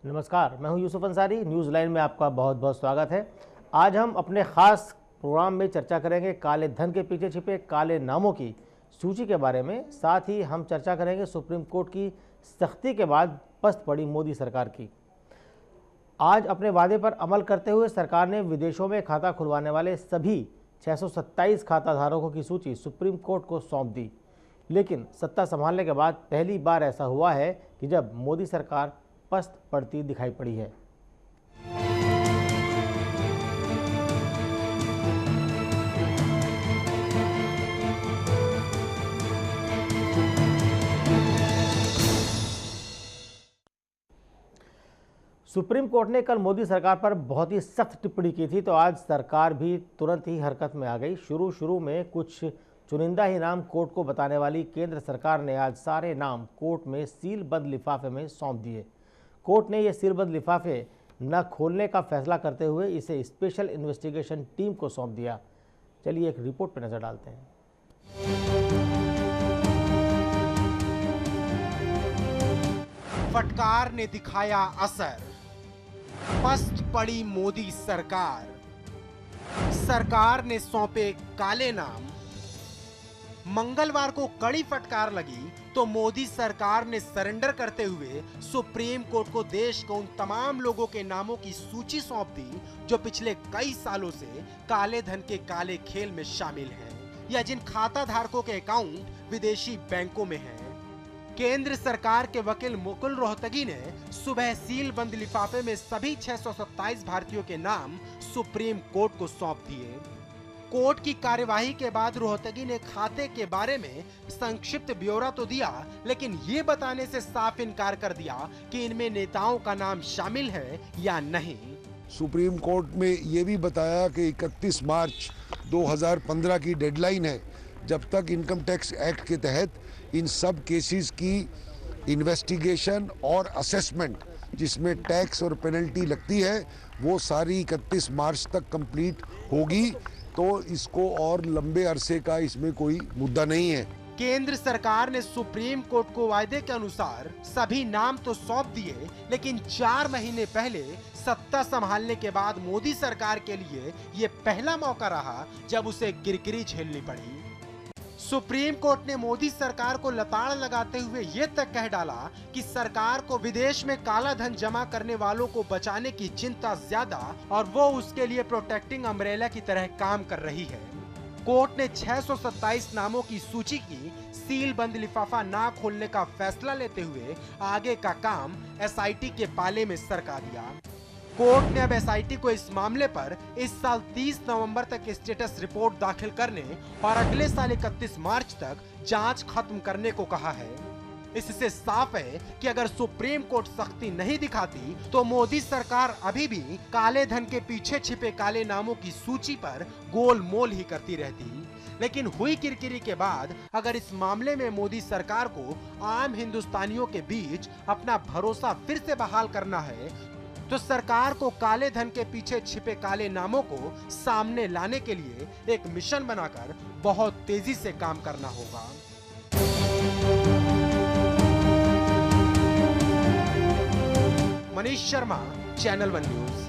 नमस्कार, मैं हूं यूसुफ अंसारी। न्यूज़ लाइन में आपका बहुत बहुत स्वागत है। आज हम अपने ख़ास प्रोग्राम में चर्चा करेंगे काले धन के पीछे छिपे काले नामों की सूची के बारे में। साथ ही हम चर्चा करेंगे सुप्रीम कोर्ट की सख्ती के बाद पस्त पड़ी मोदी सरकार की। आज अपने वादे पर अमल करते हुए सरकार ने विदेशों में खाता खुलवाने वाले सभी 627 खाताधारकों की सूची सुप्रीम कोर्ट को सौंप दी। लेकिन सत्ता संभालने के बाद पहली बार ऐसा हुआ है कि जब मोदी सरकार पस्त पड़ती दिखाई पड़ी है। सुप्रीम कोर्ट ने कल मोदी सरकार पर बहुत ही सख्त टिप्पणी की थी, तो आज सरकार भी तुरंत ही हरकत में आ गई। शुरू में कुछ चुनिंदा ही नाम कोर्ट को बताने वाली केंद्र सरकार ने आज सारे नाम कोर्ट में सीलबंद लिफाफे में सौंप दिए। कोर्ट ने ये सीलबंद लिफाफे न खोलने का फैसला करते हुए इसे स्पेशल इन्वेस्टिगेशन टीम को सौंप दिया। चलिए एक रिपोर्ट पर नजर डालते हैं। फटकार ने दिखाया असर, पस्त पड़ी मोदी सरकार। सरकार ने सौंपे काले नाम। मंगलवार को कड़ी फटकार लगी तो मोदी सरकार ने सरेंडर करते हुए सुप्रीम कोर्ट को देश के उन तमाम लोगों के नामों की सूची सौंप दी जो पिछले कई सालों से काले धन के काले खेल में शामिल हैं या जिन खाता धारकों के अकाउंट विदेशी बैंकों में हैं। केंद्र सरकार के वकील मुकुल रोहतगी ने सुबह सीलबंद लिफाफे में सभी 627 भारतीयों के नाम सुप्रीम कोर्ट को सौंप दिए। कोर्ट की कार्यवाही के बाद रोहतगी ने खाते के बारे में संक्षिप्त ब्यौरा तो दिया, लेकिन ये बताने से साफ इनकार कर दिया कि इनमें नेताओं का नाम शामिल है या नहीं। सुप्रीम कोर्ट में ये भी बताया कि 31 मार्च 2015 की डेडलाइन है, जब तक इनकम टैक्स एक्ट के तहत इन सब केसेस की इन्वेस्टिगेशन और असेसमेंट जिसमें टैक्स और पेनल्टी लगती है वो सारी 31 मार्च तक कंप्लीट होगी, तो इसको और लंबे अरसे का इसमें कोई मुद्दा नहीं है। केंद्र सरकार ने सुप्रीम कोर्ट को वायदे के अनुसार सभी नाम तो सौंप दिए, लेकिन 4 महीने पहले सत्ता संभालने के बाद मोदी सरकार के लिए ये पहला मौका रहा जब उसे गिरगिरी झेलनी पड़ी। सुप्रीम कोर्ट ने मोदी सरकार को लताड़ लगाते हुए ये तक कह डाला कि सरकार को विदेश में काला धन जमा करने वालों को बचाने की चिंता ज्यादा और वो उसके लिए प्रोटेक्टिंग अम्ब्रेला की तरह काम कर रही है। कोर्ट ने 627 नामों की सूची की सीलबंद लिफाफा ना खोलने का फैसला लेते हुए आगे का काम एसआईटी के पाले में सरका दिया। कोर्ट ने अब एसआईटी को इस मामले पर इस साल 30 नवंबर तक स्टेटस रिपोर्ट दाखिल करने और अगले साल 31 मार्च तक जांच खत्म करने को कहा है। इससे साफ है कि अगर सुप्रीम कोर्ट सख्ती नहीं दिखाती तो मोदी सरकार अभी भी काले धन के पीछे छिपे काले नामों की सूची पर गोलमोल ही करती रहती। लेकिन हुई किरकिरी के बाद अगर इस मामले में मोदी सरकार को आम हिंदुस्तानियों के बीच अपना भरोसा फिर से बहाल करना है तो सरकार को काले धन के पीछे छिपे काले नामों को सामने लाने के लिए एक मिशन बनाकर बहुत तेजी से काम करना होगा। Manish Sharma, channel one news.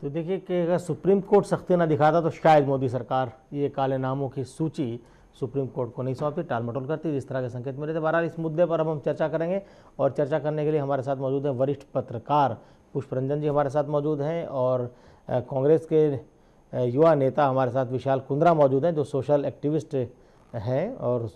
तो देखिए कि अगर सुप्रीम कोर्ट सख्ती ना दिखाता तो शायद मोदी सरकार ये काले नामों की सूची सुप्रीम कोर्ट को नहीं सौंपती, टालमटोल करती, जिस तरह के संकेत मिले थे। बहरहाल इस मुद्दे पर अब हम चर्चा करेंगे और चर्चा करने के लिए हमारे साथ मौजूद हैं वरिष्ठ पत्रकार पुष्परंजन जी हमारे साथ मौजूद हैं और कांग्रेस के युवा नेता हमारे साथ विशाल कुंद्रा मौजूद हैं जो सोशल एक्टिविस्ट हैं और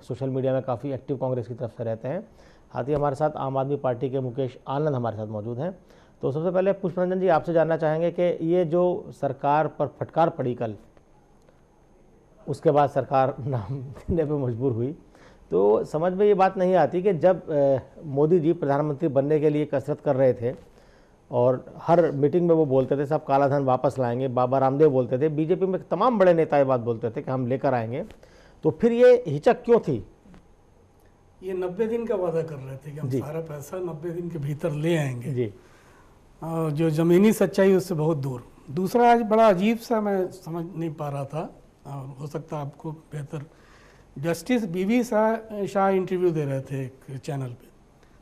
सोशल मीडिया में काफ़ी एक्टिव कांग्रेस की तरफ से रहते हैं। साथ ही हमारे साथ आम आदमी पार्टी के मुकेश आनंद हमारे साथ मौजूद हैं। तो सबसे पहले पुष्परंजन जी आपसे जानना चाहेंगे कि ये जो सरकार पर फटकार पड़ी कल, उसके बाद सरकार नाम देने पे मजबूर हुई, तो समझ में ये बात नहीं आती कि जब मोदी जी प्रधानमंत्री बनने के लिए कसरत कर रहे थे और हर मीटिंग में वो बोलते थे सब काला धन वापस लाएंगे, बाबा रामदेव बोलते थे, बीजेपी में तमाम बड़े नेता ये बात बोलते थे कि हम लेकर आएंगे, तो फिर ये हिचक क्यों थी? ये 90 दिन का वादा कर रहे थे कि हम सारा पैसा 90 दिन के भीतर ले आएंगे जी। और जो ज़मीनी सच्चाई उससे बहुत दूर। दूसरा आज बड़ा अजीब सा मैं समझ नहीं पा रहा था और हो सकता है आपको बेहतर, जस्टिस बीवी शाह इंटरव्यू दे रहे थे एक चैनल पे,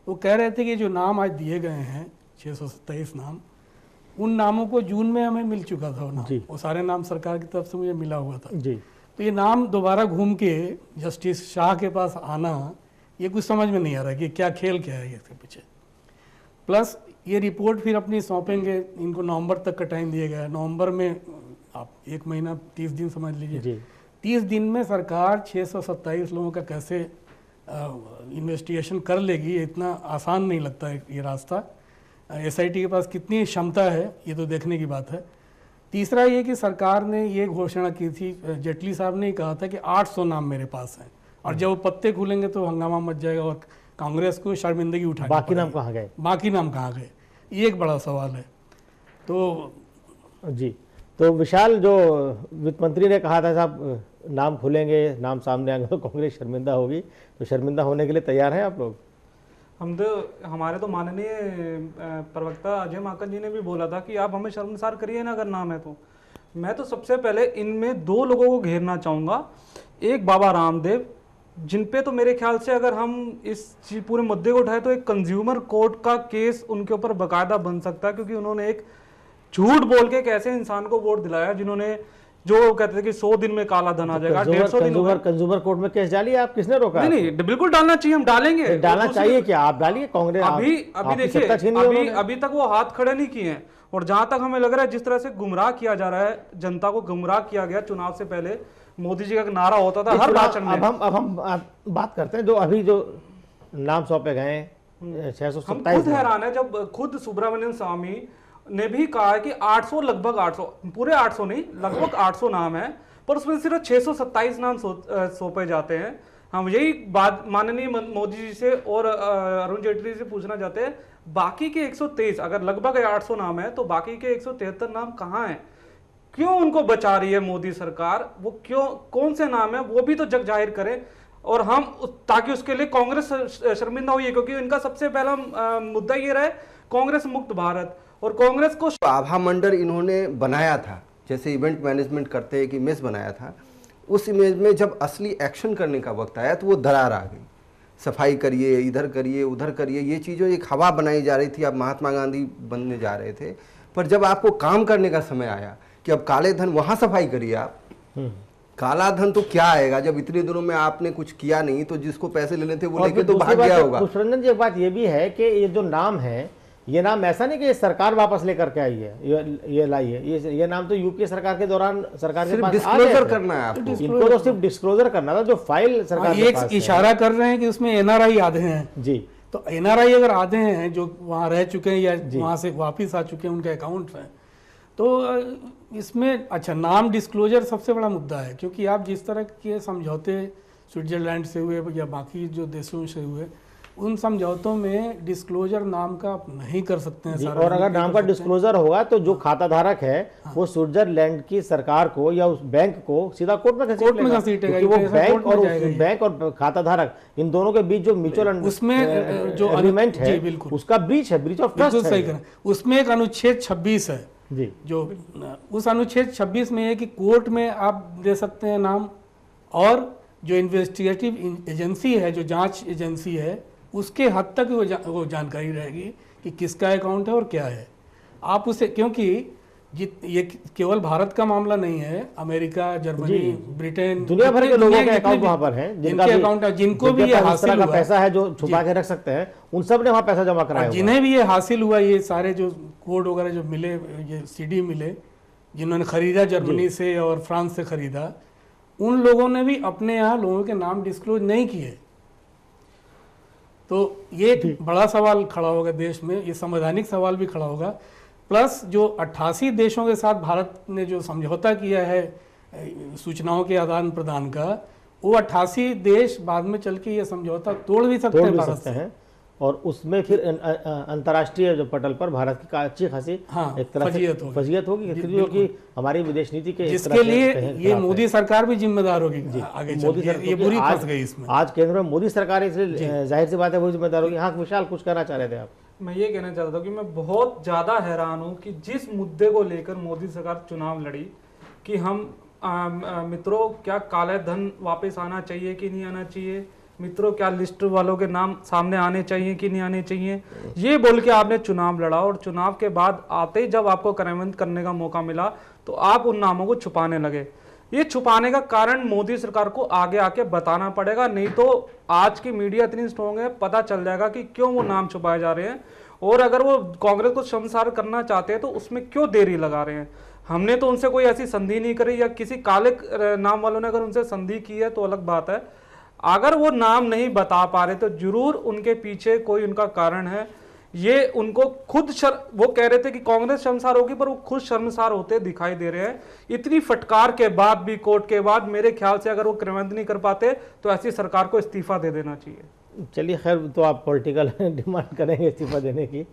वो कह रहे थे कि जो नाम आज दिए गए हैं 627 नाम, उन नामों को जून में हमें मिल चुका था वो नाम, वो सारे नाम सरकार की तरफ से मुझे मिला हुआ था जी। तो ये नाम दोबारा घूम के जस्टिस शाह के पास आना, ये कुछ समझ में नहीं आ रहा कि क्या खेल क्या है इसके पीछे। प्लस ये रिपोर्ट फिर अपनी सौंपेंगे, इनको नवंबर तक का टाइम दिया गया है। नवंबर में आप 1 महीना 30 दिन समझ लीजिए, 30 दिन में सरकार 627 लोगों का कैसे इन्वेस्टिगेशन कर लेगी, ये इतना आसान नहीं लगता है ये रास्ता। एसआईटी के पास कितनी क्षमता है ये तो देखने की बात है। तीसरा ये कि सरकार ने ये घोषणा की थी, जेटली साहब ने कहा था कि 800 नाम मेरे पास हैं, और जब वो पत्ते खुलेंगे तो हंगामा मच जाएगा और कांग्रेस को शर्मिंदगी उठानी। बाकी नाम कहाँ गए? बाकी नाम कहाँ गए, ये एक बड़ा सवाल है। तो जी, तो विशाल, जो वित्त मंत्री ने कहा था साहब नाम खुलेंगे, नाम सामने आएंगे तो कांग्रेस शर्मिंदा होगी, तो शर्मिंदा होने के लिए तैयार हैं आप लोग? हमारे तो माननीय प्रवक्ता अजय माकन जी ने भी बोला था कि आप हमें शर्मसार करिए ना अगर नाम है तो। मैं तो सबसे पहले इनमें 2 लोगों को घेरना चाहूँगा। एक बाबा रामदेव, जिन पे तो मेरे ख्याल से अगर हम इस पूरे मुद्दे को उठाए तो एक कंज्यूमर कोर्ट का केस उनके ऊपर बाकायदा बन सकता है, क्योंकि उन्होंने एक झूठ बोल के एक ऐसे इंसान को वोट दिलाया जिन्होंने, जो कहते थे कि 100 दिन में काला धन आ जाएगा, 150 दिन कंज्यूमर कोर्ट में केस डालिए आप, किसने रोका? नहीं, बिल्कुल डालना चाहिए, हम डालेंगे। डालना चाहिए क्या? आप डालिए, कांग्रेस अभी देखिए अभी तक वो हाथ खड़े नहीं किए हैं। और जहां तक हमें लग रहा है जिस तरह से गुमराह किया जा रहा है, जनता को गुमराह किया गया, चुनाव से पहले मोदी जी का एक नारा होता था हर भाषण में। अब हम बात करते हैं जो अभी जो नाम सौंपे गए 627। हम खुद हैरान है जब खुद सुब्रमण्यम स्वामी ने भी कहा है कि 800, लगभग 800, पूरे 800 नहीं, लगभग 800 नाम है, पर उसमें सिर्फ 627 नाम सौंपे जाते हैं। हम यही बात माननीय मोदी जी से और अरुण जेटली से पूछना चाहते हैं, बाकी के 123, अगर लगभग 800 नाम है तो बाकी के 173 नाम कहाँ हैं? क्यों उनको बचा रही है मोदी सरकार? वो क्यों, कौन से नाम है वो भी तो जग जाहिर करें, और हम ताकि उसके लिए कांग्रेस शर्मिंदा हुई है, क्योंकि इनका सबसे पहला मुद्दा ये रहा है कांग्रेस मुक्त भारत। और कांग्रेस को आभा मंडल इन्होंने बनाया था, जैसे इवेंट मैनेजमेंट करते हैं कि इमेज बनाया था, उस इमेज में जब असली एक्शन करने का वक्त आया तो वो दरार आ गई। सफाई करिए, इधर करिए, उधर करिए, ये चीज़ों एक हवा बनाई जा रही थी, अब महात्मा गांधी बनने जा रहे थे। पर जब आपको काम करने का समय आया कि अब काले धन, वहाँ सफाई करिए आप, काला धन तो क्या आएगा जब इतने दिनों में आपने कुछ किया नहीं, तो जिसको पैसे लेने थे वो लेके तो भाग गया होगा। पुष्परंजन जी, एक बात ये भी है कि ये जो नाम है, ये नाम ऐसा नहीं कि सरकार वापस लेकर के आई है, ये लाई है, ये नाम तो यूपीए सरकार के दौरान सरकार के पास डिस्क्लोजर करना है आपको। इनको तो सिर्फ डिस्क्लोजर करना था, जो फाइल सरकार के पास है। इशारा कर रहे हैं कि उसमें एनआरआई आधे हैं जी, तो एनआरआई अगर आधे हैं जो वहाँ रह चुके हैं या वहाँ से वापिस आ चुके हैं, उनके अकाउंट हैं, तो इसमें अच्छा नाम डिस्क्लोजर सबसे बड़ा मुद्दा है। क्योंकि आप जिस तरह के समझौते स्विट्जरलैंड से हुए या बाकी जो देशों से हुए, उन समझौतों में डिस्क्लोजर नाम का आप नहीं कर सकते हैं। और अगर नाम का डिस्क्लोजर होगा तो जो खाता धारक है वो स्विट्जरलैंड की सरकार को या उस बैंक को सीधा कोर्ट में घसीटेगा, क्योंकि वो बैंक और खाता धारक इन दोनों के बीच जो म्यूचुअल उसमें जो एग्रीमेंट है उसका ब्रीच है, ब्रीच ऑफ ट्रस्ट है। उसमें एक अनुच्छेद 26 है जी, जो उस अनुच्छेद 26 में है कि कोर्ट में आप दे सकते हैं नाम, और जो इन्वेस्टिगेटिव एजेंसी है, जो जांच एजेंसी है, उसके हद तक वो जानकारी रहेगी कि किसका अकाउंट है और क्या है। आप उसे, क्योंकि ये केवल भारत का मामला नहीं है, अमेरिका, जर्मनी, ब्रिटेन, दुनिया भर के लोगों के अकाउंट वहाँ पर हैं, जिनके अकाउंट है, जिनको भी ये हासिल हुआ, पैसा है जो छुपा के रख सकते हैं, उन सब ने वहाँ पैसा जमा कराया। जिन्हें भी ये हासिल हुआ, ये सारे जो कोड वगैरह जो मिले, ये सीडी मिले, जिन्होंने खरीदा जर्मनी से और फ्रांस से खरीदा, उन लोगों ने भी अपने यहाँ लोगों के नाम डिस्क्लोज नहीं किए। तो ये एक बड़ा सवाल खड़ा होगा देश में, ये संवैधानिक सवाल भी खड़ा होगा। प्लस जो 88 देशों के साथ भारत ने जो समझौता किया है सूचनाओं के आदान प्रदान का, वो 88 देश बाद में चल के ये समझौता तोड़ भी सकते हैं भारत से, और उसमें फिर अंतर्राष्ट्रीय जो पटल पर भारत की अच्छी खासी एक तरह से फजीयत होगी, क्योंकि हमारी विदेश नीति के जिसके लिए ये मोदी सरकार भी जिम्मेदार होगी आगे। मोदी ये बुरी फंस गई इसमें। आज केंद्र में मोदी सरकार, इसलिए जाहिर सी बात है वो जिम्मेदार होगी। हाँ विशाल, कुछ कहना चाह रहे थे आप? मैं ये कहना चाहता हूँ कि मैं बहुत ज्यादा हैरान हूँ कि जिस मुद्दे को लेकर मोदी सरकार चुनाव लड़ी कि हम मित्रों क्या काला धन वापस आना चाहिए कि नहीं आना चाहिए, मित्रों क्या लिस्ट वालों के नाम सामने आने चाहिए कि नहीं आने चाहिए, ये बोल के आपने चुनाव लड़ा और चुनाव के बाद आते ही जब आपको क्रियान्वित करने का मौका मिला तो आप उन नामों को छुपाने लगे। ये छुपाने का कारण मोदी सरकार को आगे आके बताना पड़ेगा, नहीं तो आज की मीडिया इतनी स्ट्रॉन्ग है, पता चल जाएगा कि क्यों वो नाम छुपाए जा रहे हैं और अगर वो कांग्रेस को शर्मसार करना चाहते हैं तो उसमें क्यों देरी लगा रहे हैं। हमने तो उनसे कोई ऐसी संधि नहीं करी, या किसी काले नाम वालों ने अगर उनसे संधि की है तो अलग बात है। अगर वो नाम नहीं बता पा रहे तो जरूर उनके पीछे कोई उनका कारण है। ये उनको खुद वो कह रहे थे कि कांग्रेस शर्मसार होगी, पर वो खुद शर्मसार होते दिखाई दे रहे हैं। इतनी फटकार के बाद भी, कोर्ट के बाद, मेरे ख्याल से अगर वो क्रियान्वित नहीं कर पाते तो ऐसी सरकार को इस्तीफा दे देना चाहिए। चलिए खैर, तो आप पॉलिटिकल डिमांड करेंगे इस्तीफा देने की।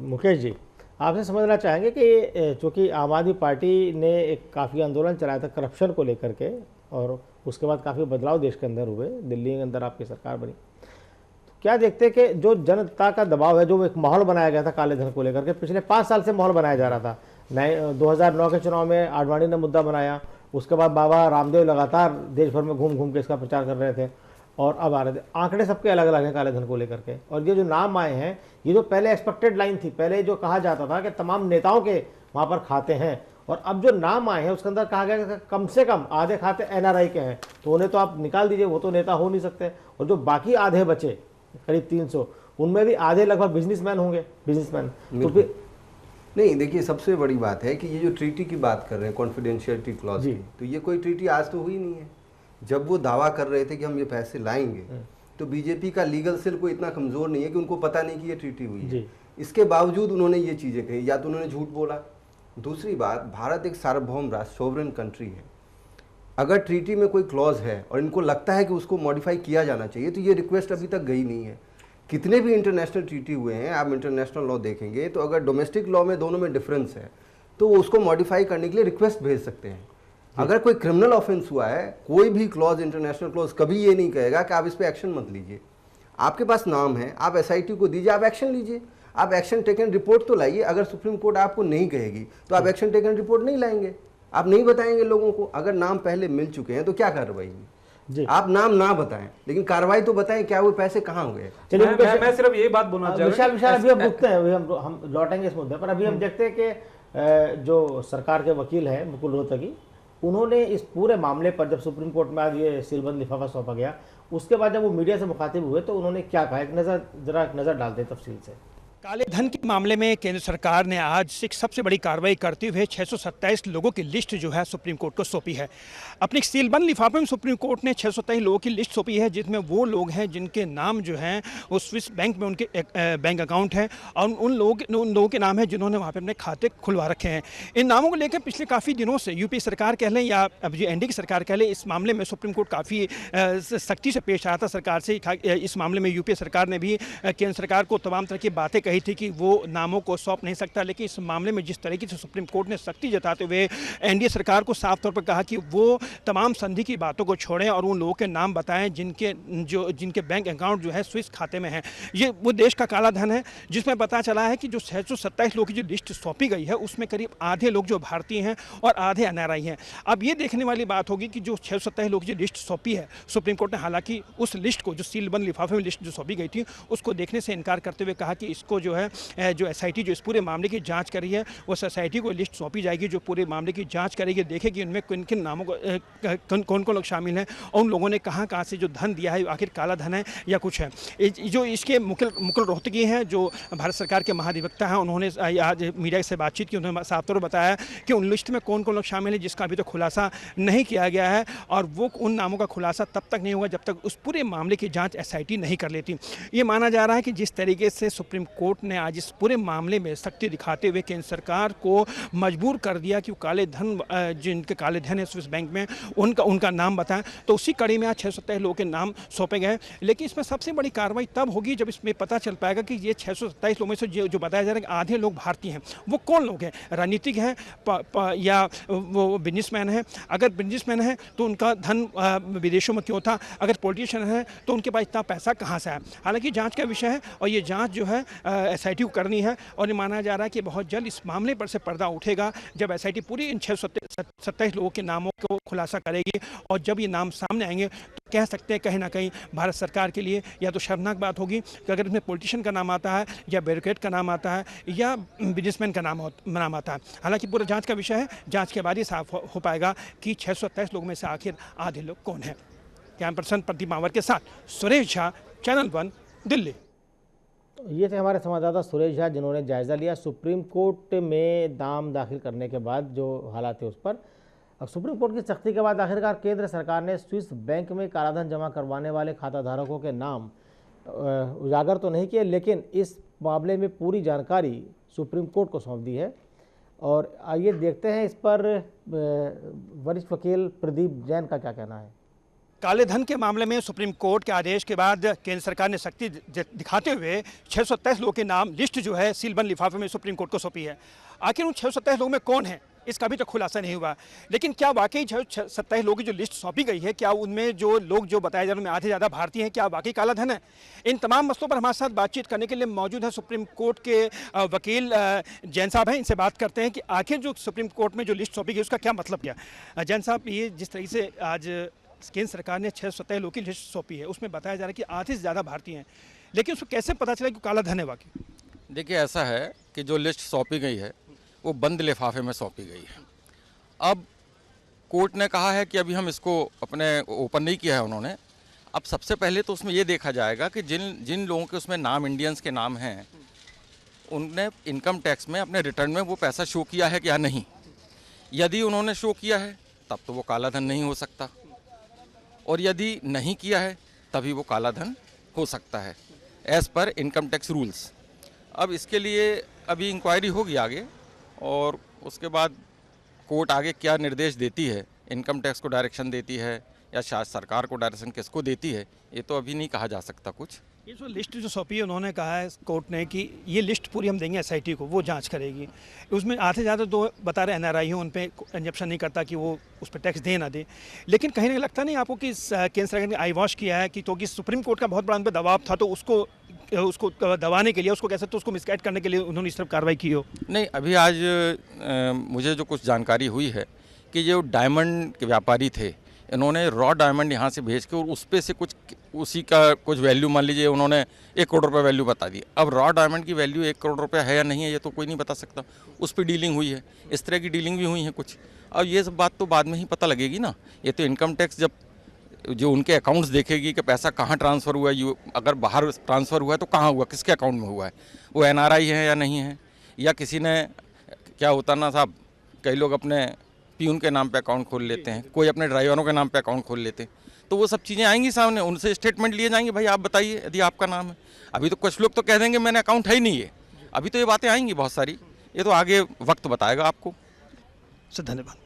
मुकेश जी, आपसे समझना चाहेंगे कि चूँकि आम आदमी पार्टी ने एक काफ़ी आंदोलन चलाया था करप्शन को लेकर के, और उसके बाद काफ़ी बदलाव देश के अंदर हुए, दिल्ली के अंदर आपकी सरकार बनी, तो क्या देखते हैं कि जो जनता का दबाव है, जो एक माहौल बनाया गया था काले धन को लेकर के, पिछले 5 साल से माहौल बनाया जा रहा था। 2009 के चुनाव में आडवाणी ने मुद्दा बनाया, उसके बाद बाबा रामदेव लगातार देश भर में घूम घूम के इसका प्रचार कर रहे थे, और अब आ रहे थे। आंकड़े सबके अलग अलग हैं काले धन को लेकर के, और ये जो नाम आए हैं, ये जो पहले एक्सपेक्टेड लाइन थी, पहले जो कहा जाता था कि तमाम नेताओं के वहाँ पर खाते हैं, और अब जो नाम आए हैं उसके अंदर कहा गया कि कम से कम आधे खाते एनआरआई के हैं, तो उन्हें तो आप निकाल दीजिए, वो तो नेता हो नहीं सकते। और जो बाकी आधे बचे करीब 300, उनमें भी आधे लगभग बिजनेसमैन होंगे, बिजनेसमैन। तो फिर नहीं, देखिए सबसे बड़ी बात है कि ये जो ट्रीटी की बात कर रहे हैं, कॉन्फिडेंशियलिटी क्लॉज की, तो ये कोई ट्रीटी आज तो हुई नहीं है। जब वो दावा कर रहे थे कि हम ये पैसे लाएंगे, तो बीजेपी का लीगल सेल कोई इतना कमजोर नहीं है कि उनको पता नहीं कि ये ट्रीटी हुई है। इसके बावजूद उन्होंने ये चीजें कही, या तो उन्होंने झूठ बोला। दूसरी बात, भारत एक सार्वभौम राष्ट्र, सोवरेन कंट्री है। अगर ट्रीटी में कोई क्लॉज है और इनको लगता है कि उसको मॉडिफाई किया जाना चाहिए, तो ये रिक्वेस्ट अभी तक गई नहीं है। कितने भी इंटरनेशनल ट्रीटी हुए हैं, आप इंटरनेशनल लॉ देखेंगे तो अगर डोमेस्टिक लॉ में दोनों में डिफरेंस है तो वो उसको मॉडिफाई करने के लिए रिक्वेस्ट भेज सकते हैं। अगर कोई क्रिमिनल ऑफेंस हुआ है, कोई भी क्लॉज, इंटरनेशनल क्लॉज कभी ये नहीं कहेगा कि आप इस पर एक्शन मत लीजिए। आपके पास नाम है, आप एसआईटी को दीजिए, आप एक्शन लीजिए, आप एक्शन टेकन रिपोर्ट तो लाइए। अगर सुप्रीम कोर्ट आपको नहीं कहेगी तो आप एक्शन टेकन रिपोर्ट नहीं लाएंगे, आप नहीं बताएंगे लोगों को। अगर नाम पहले मिल चुके हैं तो क्या कार्रवाई हुई? आप नाम ना बताएं लेकिन कार्रवाई तो बताएं, क्या वो पैसे कहाँ गए? चलिए मैं सिर्फ ये बात बोलना चाहूँगा। विशाल अभी हम रुकते हैं, हम लौटेंगे इस मुद्दे पर। अभी हम देखते हैं कि जो सरकार के वकील हैं मुकुल रोहतगी, उन्होंने इस पूरे मामले पर जब सुप्रीम कोर्ट में आज ये सीलबंद लिफाफा सौंपा गया, उसके बाद जब वो मीडिया से मुखातिब हुए तो उन्होंने क्या कहा, एक नज़र डालते हैं तफसील से। काले धन के मामले में केंद्र सरकार ने आज सबसे बड़ी कार्रवाई करते हुए 627 लोगों की लिस्ट जो है सुप्रीम कोर्ट को सौंपी है। अपने सीलबंद लिफाफे में सुप्रीम कोर्ट ने 627 लोगों की लिस्ट सौंपी है, जिसमें वो लोग हैं जिनके नाम जो हैं वो स्विस बैंक में उनके बैंक अकाउंट हैं, और उन लोगों के नाम हैं जिन्होंने वहाँ पर अपने खाते खुलवा रखे हैं। इन नामों को लेकर पिछले काफ़ी दिनों से यूपी सरकार कह लें या अब जो एनडीए की सरकार कह लें, इस मामले में सुप्रीम कोर्ट काफ़ी सख्ती से पेश आया था सरकार से। इस मामले में यूपी सरकार ने भी केंद्र सरकार को तमाम तरह की बातें कही थी कि वो नामों को सौंप नहीं सकता, लेकिन इस मामले में जिस तरीके से सुप्रीम कोर्ट ने सख्ती जताते हुए एनडीए सरकार को साफ तौर पर कहा कि वो तमाम संधि की बातों को छोड़ें और उन लोगों के नाम बताएं जिनके बैंक अकाउंट जो है स्विस खाते में है। ये वो देश का काला धन है, जिसमें पता चला है कि जो 627 लोगों की जो लिस्ट सौंपी गई है उसमें करीब आधे लोग जो भारतीय हैं और आधे एनआरआई हैं। अब ये देखने वाली बात होगी कि जो 627 लोगों की लिस्ट सौंपी है सुप्रीम कोर्ट ने, हालांकि उस लिस्ट को, जो सीलबंद लिफाफे में लिस्ट जो सौंपी गई थी, उसको देखने से इनकार करते हुए कहा कि इसको जो है जो एसआईटी जो इस पूरे मामले की जांच कर रही है, उस एसआईटी को लिस्ट सौंपी जाएगी जो पूरे मामले की जांच करेगी, देखेगी उनमें किन किन नामों को कौन कौन लोग शामिल हैं और उन लोगों ने कहाँ से जो धन दिया है आखिर काला धन है या कुछ है। जो इसके मुकुल रोहतगी हैं जो भारत सरकार के महाधिवक्ता हैं, उन्होंने आज मीडिया से बातचीत की, उन्होंने साफ तौर पर बताया कि उन लिस्ट में कौन कौन लोग शामिल हैं जिसका अभी तो खुलासा नहीं किया गया है, और वो उन नामों का खुलासा तब तक नहीं होगा जब तक उस पूरे मामले की जाँच एसआईटी नहीं कर लेती। ये माना जा रहा है कि जिस तरीके से सुप्रीम कोर्ट ने आज इस पूरे मामले में सख्ती दिखाते हुए केंद्र सरकार को मजबूर कर दिया कि वो काले धन, जिनके काले धन है स्विस बैंक में, उनका नाम बताएं, तो उसी कड़ी में आज 627 लोगों के नाम सौंपे गए। लेकिन इसमें सबसे बड़ी कार्रवाई तब होगी जब इसमें पता चल पाएगा कि ये 627 लोगों में से जो बताया जा रहा है कि आधे लोग भारतीय हैं, वो कौन लोग हैं, राजनीतिक हैं या वो बिजनेसमैन हैं। अगर बिजनेसमैन हैं तो उनका धन विदेशों में क्यों था, अगर पॉलिटिशियन है तो उनके पास इतना पैसा कहाँ से आया। हालांकि जाँच का विषय है और ये जाँच जो है SIT को करनी है और ये माना जा रहा है कि बहुत जल्द इस मामले पर से पर्दा उठेगा जब SIT पूरी इन 627 लोगों के नामों को खुलासा करेगी। और जब ये नाम सामने आएंगे तो कह सकते हैं कहीं ना कहीं भारत सरकार के लिए या तो शर्मनाक बात होगी कि अगर इसमें पॉलिटिशियन का नाम आता है या ब्यूरोक्रेट का नाम आता है या बिजनेसमैन का नाम आता है। हालांकि पूरा जांच का विषय है, जांच के बाद ही साफ हो पाएगा कि 627 लोगों में से आखिर आधे लोग कौन है। कैमरा पर्सन प्रदीप मावर के साथ सुरेश झा, चैनल 1 दिल्ली। ये थे हमारे संवाददाता सुरेश झा जिन्होंने जायज़ा लिया सुप्रीम कोर्ट में नाम दाखिल करने के बाद जो हालात है उस पर। अब सुप्रीम कोर्ट की सख्ती के बाद आखिरकार केंद्र सरकार ने स्विस बैंक में कालाधन जमा करवाने वाले खाताधारकों के नाम उजागर तो नहीं किए, लेकिन इस मामले में पूरी जानकारी सुप्रीम कोर्ट को सौंप दी है। और आइए देखते हैं इस पर वरिष्ठ वकील प्रदीप जैन का क्या कहना है। काले धन के मामले में सुप्रीम कोर्ट के आदेश के बाद केंद्र सरकार ने सख्ती दिखाते हुए 627 लोगों के नाम लिस्ट जो है सीलबंद लिफाफे में सुप्रीम कोर्ट को सौंपी है। आखिर उन 627 लोगों में कौन है इसका भी तो खुलासा नहीं हुआ, लेकिन क्या वाकई 627 लोगों की जो लिस्ट सौंपी गई है, क्या उनमें जो लोग जो बताए जा रहे हैं उनमें आधे ज़्यादा भारतीय हैं, क्या वाकई काला धन है? इन तमाम मसलों पर हमारे साथ बातचीत करने के लिए मौजूद है सुप्रीम कोर्ट के वकील जैन साहब हैं। इनसे बात करते हैं कि आखिर जो सुप्रीम कोर्ट में जो लिस्ट सौंपी गई उसका क्या मतलब क्या। जैन साहब, ये जिस तरीके से आज केंद्र सरकार ने 627 लोगों की लिस्ट सौंपी है उसमें बताया जा रहा है कि आधे से ज़्यादा भारतीय हैं, लेकिन उसको कैसे पता चला कि काला धन है वाकई? देखिए, ऐसा है कि जो लिस्ट सौंपी गई है वो बंद लिफाफे में सौंपी गई है। अब कोर्ट ने कहा है कि अभी हम इसको अपने ओपन नहीं किया है उन्होंने। अब सबसे पहले तो उसमें ये देखा जाएगा कि जिन लोगों के उसमें नाम इंडियंस के नाम हैं उनने इनकम टैक्स में अपने रिटर्न में वो पैसा शो किया है या नहीं। यदि उन्होंने शो किया है तब तो वो काला धन नहीं हो सकता, और यदि नहीं किया है तभी वो काला धन हो सकता है as per income tax rules. अब इसके लिए अभी इंक्वायरी होगी आगे, और उसके बाद कोर्ट आगे क्या निर्देश देती है, इनकम टैक्स को डायरेक्शन देती है या शायद सरकार को डायरेक्शन किसको देती है, ये तो अभी नहीं कहा जा सकता कुछ। ये जो लिस्ट जो सौंपी है उन्होंने कहा है कोर्ट ने कि ये लिस्ट पूरी हम देंगे SIT को, वो जांच करेगी। उसमें आधे ज़्यादा तो बता रहे NRI हो, उन पर इंजेक्शन नहीं करता कि वो उस पर टैक्स दे ना दे, लेकिन कहीं ना लगता नहीं आपको कि केंद्र सरकार ने आई वॉश किया है कि क्योंकि सुप्रीम कोर्ट का बहुत बड़ा उन पर दबाव था तो उसको दबाने के लिए, उसको कह सकते उसको मिसगाइड करने के लिए उन्होंने इस तरफ कार्रवाई की हो? नहीं, अभी आज मुझे जो कुछ जानकारी हुई है कि जो डायमंड के व्यापारी थे इन्होंने रॉ डायमंड यहाँ से भेज के और उस पे से कुछ उसी का कुछ वैल्यू, मान लीजिए उन्होंने 1 करोड़ रुपये वैल्यू बता दी। अब रॉ डायमंड की वैल्यू 1 करोड़ रुपये है या नहीं है ये तो कोई नहीं बता सकता, उस पर डीलिंग हुई है। इस तरह की डीलिंग भी हुई है कुछ। अब ये सब बात तो बाद में ही पता लगेगी ना। ये तो इनकम टैक्स जब जो उनके अकाउंट्स देखेगी कि पैसा कहाँ ट्रांसफ़र हुआ है, अगर बाहर ट्रांसफ़र हुआ है तो कहाँ हुआ, किसके अकाउंट में हुआ है, वो NRI है या नहीं है, या किसी ने, क्या होता ना साहब, कई लोग अपने पीयून के नाम पे अकाउंट खोल लेते हैं, कोई अपने ड्राइवरों के नाम पे अकाउंट खोल लेते हैं, तो वो सब चीज़ें आएंगी सामने, उनसे स्टेटमेंट लिए जाएंगे, भाई आप बताइए यदि आपका नाम है। अभी तो कुछ लोग तो कह देंगे मैंने अकाउंट है ही नहीं है, अभी तो ये बातें आएंगी बहुत सारी, ये तो आगे वक्त बताएगा आपको। सर धन्यवाद।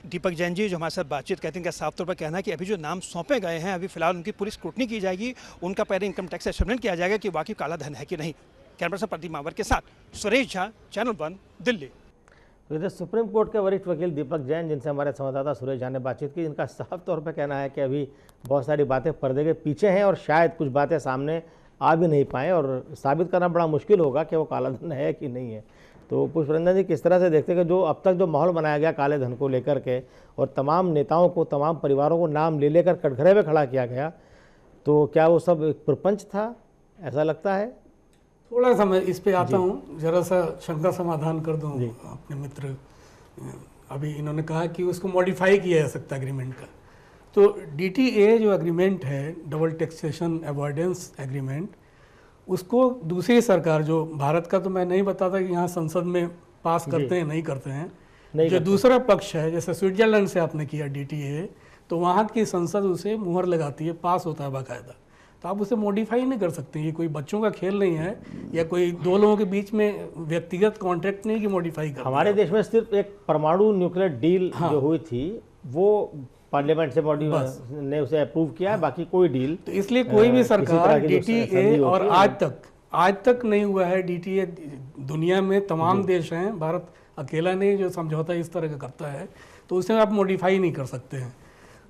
दीपक जैन जी जो हमारे साथ बातचीत कहते हैं कि साफ तौर पर कहना है कि अभी जो नाम सौंपे गए हैं अभी फिलहाल उनकी पूरी स्क्रूटनी की जाएगी, उनका पहले इनकम टैक्स एस्टेब्लिश किया जाएगा कि वाकई काला धन है कि नहीं। कैमरा पर्सन प्रदीप मावर के साथ सुरेश झा, चैनल 1 दिल्ली। तो इधर सुप्रीम कोर्ट के वरिष्ठ वकील दीपक जैन जिनसे हमारे संवाददाता सुरेश झा ने बातचीत की, इनका साफ तौर पर कहना है कि अभी बहुत सारी बातें पर्दे के पीछे हैं और शायद कुछ बातें सामने आ भी नहीं पाएँ और साबित करना बड़ा मुश्किल होगा कि वो काला धन है कि नहीं है। तो पुष्परंजन जी, किस तरह से देखते हैं कि जो अब तक जो माहौल बनाया गया काले धन को लेकर के और तमाम नेताओं को, तमाम परिवारों को नाम ले लेकर कटघरे में खड़ा किया गया, तो क्या वो सब एक प्रपंच था, ऐसा लगता है? थोड़ा सा मैं इस पे आता हूँ, जरा सा शंका समाधान कर दूँ अपने मित्र। अभी इन्होंने कहा कि उसको मॉडिफाई किया जा सकता एग्रीमेंट का, तो DTA जो एग्रीमेंट है, डबल टैक्सेशन अवॉइडेंस एग्रीमेंट, उसको दूसरी सरकार, जो भारत का तो मैं नहीं बताता कि यहाँ संसद में पास करते हैं नहीं करते हैं, जो दूसरा पक्ष है, जैसे स्विट्जरलैंड से आपने किया DTA, तो वहाँ की संसद उसे मुहर लगाती है, पास होता है बाकायदा, तो आप उसे मॉडिफाई नहीं कर सकते। ये कोई बच्चों का खेल नहीं है या कोई दो लोगों के बीच में व्यक्तिगत कॉन्ट्रैक्ट नहीं कि मॉडिफाई कर। हमारे देश में सिर्फ एक परमाणु न्यूक्लियर डील जो हुई थी वो पार्लियामेंट से बॉडी ने उसे अप्रूव किया है, बाकी कोई डील। तो इसलिए कोई भी सरकार DTA, और आज तक नहीं हुआ है DTA, दुनिया में तमाम देश हैं, भारत अकेला नहीं जो समझौता इस तरह का करता है, तो उसे आप मॉडिफाई नहीं कर सकते हैं।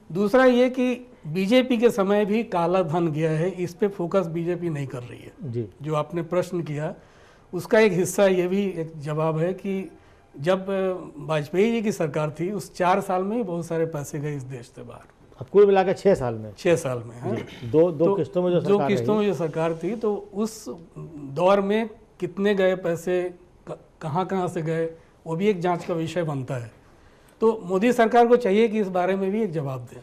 दूसरा ये कि बीजेपी के समय भी काला धन गया है, इस पे फोकस बीजेपी नहीं कर रही है। जो आपने प्रश्न किया उसका एक हिस्सा ये भी एक जवाब है कि जब वाजपेयी जी की सरकार थी उस 4 साल में ही बहुत सारे पैसे गए इस देश से बाहर। अब कुल मिला के 6 साल में 6 साल में है दो किस्तों में जो सरकार थी, तो उस दौर में कितने गए पैसे, कहाँ कहाँ से गए, वो भी एक जांच का विषय बनता है। तो मोदी सरकार को चाहिए कि इस बारे में भी एक जवाब दे।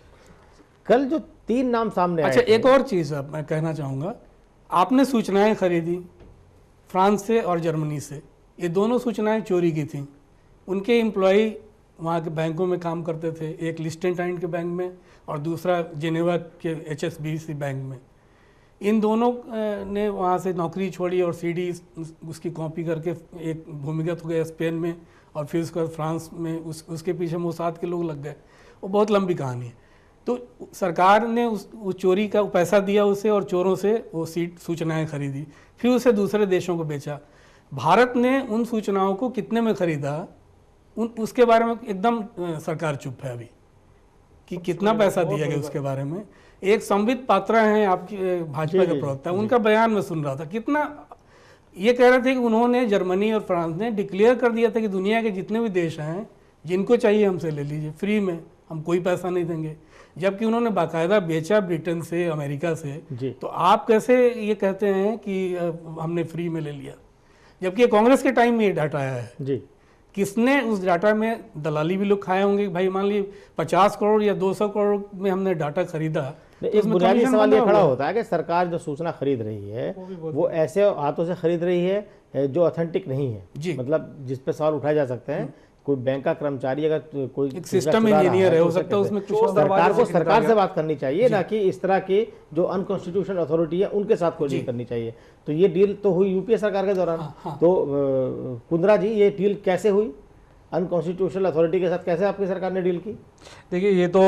कल जो 3 नाम सामने अच्छा, एक और चीज़ अब मैं कहना चाहूँगा, आपने सूचनाएं खरीदी फ्रांस से और जर्मनी से, ये दोनों सूचनाएं चोरी की थी। उनके एम्प्लॉई वहाँ के बैंकों में काम करते थे, एक लिस्टेनटाइन के बैंक में और दूसरा जेनेवा के HSBC बैंक में। इन दोनों ने वहाँ से नौकरी छोड़ी और CD उसकी कॉपी करके एक भूमिगत हो गया स्पेन में और फिर उसके बाद फ्रांस में उसके पीछे मोसाद के लोग लग गए। वो बहुत लंबी कहानी है। तो सरकार ने उस चोरी का पैसा दिया उसे और चोरों से वो सूचनाएं खरीदी, फिर उसे दूसरे देशों को बेचा। भारत ने उन सूचनाओं को कितने में खरीदा उसके बारे में एकदम सरकार चुप है अभी कि कितना पैसा दिया गया उसके बारे में। एक संबित पात्रा हैं आपकी भाजपा के प्रवक्ता, उनका बयान में सुन रहा था, कितना ये कह रहे थे कि उन्होंने जर्मनी और फ्रांस ने डिक्लेयर कर दिया था कि दुनिया के जितने भी देश हैं जिनको चाहिए हमसे ले लीजिए फ्री में, हम कोई पैसा नहीं देंगे। जबकि उन्होंने बाकायदा बेचा ब्रिटेन से, अमेरिका से। तो आप कैसे ये कहते हैं कि हमने फ्री में ले लिया, जबकि कांग्रेस के टाइम में ये डाटा आया है जी। किसने उस डाटा में दलाली भी लोग खाए होंगे। भाई मान लीजिए 50 करोड़ या 200 करोड़ में हमने डाटा खरीदा। एक बुनियादी सवाल ये खड़ा होता है कि सरकार जो सूचना खरीद रही है वो ऐसे हाथों से खरीद रही है जो ऑथेंटिक नहीं है, मतलब जिस पे सवाल उठाए जा सकते हैं। कोई बैंक का कर्मचारी अगर कोई सिस्टम इंजीनियर है, हो सकता है उसमें सरकार को सरकार से बात करनी चाहिए, ना कि इस तरह की जो अनकॉन्स्टिट्यूशनल अथॉरिटी है उनके साथ कोई डील करनी चाहिए। तो ये डील तो हुई यूपीए सरकार के दौरान। तो कुंद्रा जी, ये डील कैसे हुई अनकॉन्स्टिट्यूशनल अथॉरिटी के साथ, कैसे आपकी सरकार ने डील की? देखिए, ये तो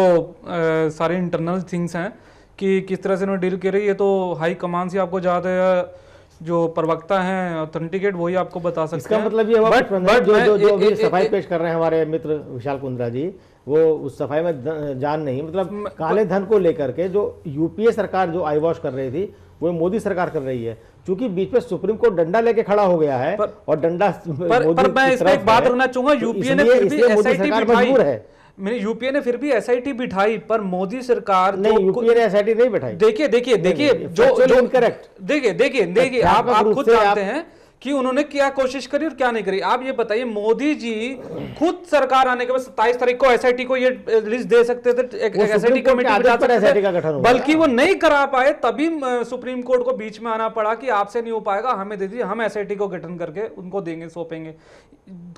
सारे इंटरनल थिंग्स हैं कि किस तरह से उन्होंने डील की रही। ये तो हाई कमान से आपको ज़्यादा जो प्रवक्ता हैं ऑथेंटिकेट वही आपको बता सकते हैं। इसका मतलब ये हुआ जो अभी सफाई पेश कर रहे हैं हमारे मित्र विशाल कुंद्रा जी, वो उस सफाई में जान नहीं, मतलब काले धन को लेकर के जो यूपीए सरकार जो आई वॉश कर रही थी वो मोदी सरकार कर रही है। क्योंकि बीच में सुप्रीम कोर्ट डंडा लेके खड़ा हो गया है और डंडा पर मैं इसमें एक बात रखना चाहूंगा, यूपीए ने फिर भी एसआईटी बिठाई, मैंने यूपीए ने फिर भी एसआईटी बिठाई, पर मोदी सरकार नहीं, यूपीए ने एसआईटी नहीं बिठाई। देखिए जो इनकरेक्ट, देखिए आप खुद जानते हैं कि उन्होंने क्या कोशिश करी और क्या नहीं करी। आप ये बताइए, मोदी जी खुद सरकार आने के बाद 27 तारीख को एसआईटी को ये लिस्ट दे सकते थे, एसआईटी कमेटी बिठा सकते थे, बल्कि वो नहीं करा पाए, तभी सुप्रीम कोर्ट को बीच में आना पड़ा कि आपसे नहीं हो पाएगा, हमें दे दीजिए, हम एसआईटी को गठन करके उनको देंगे, सौंपेंगे।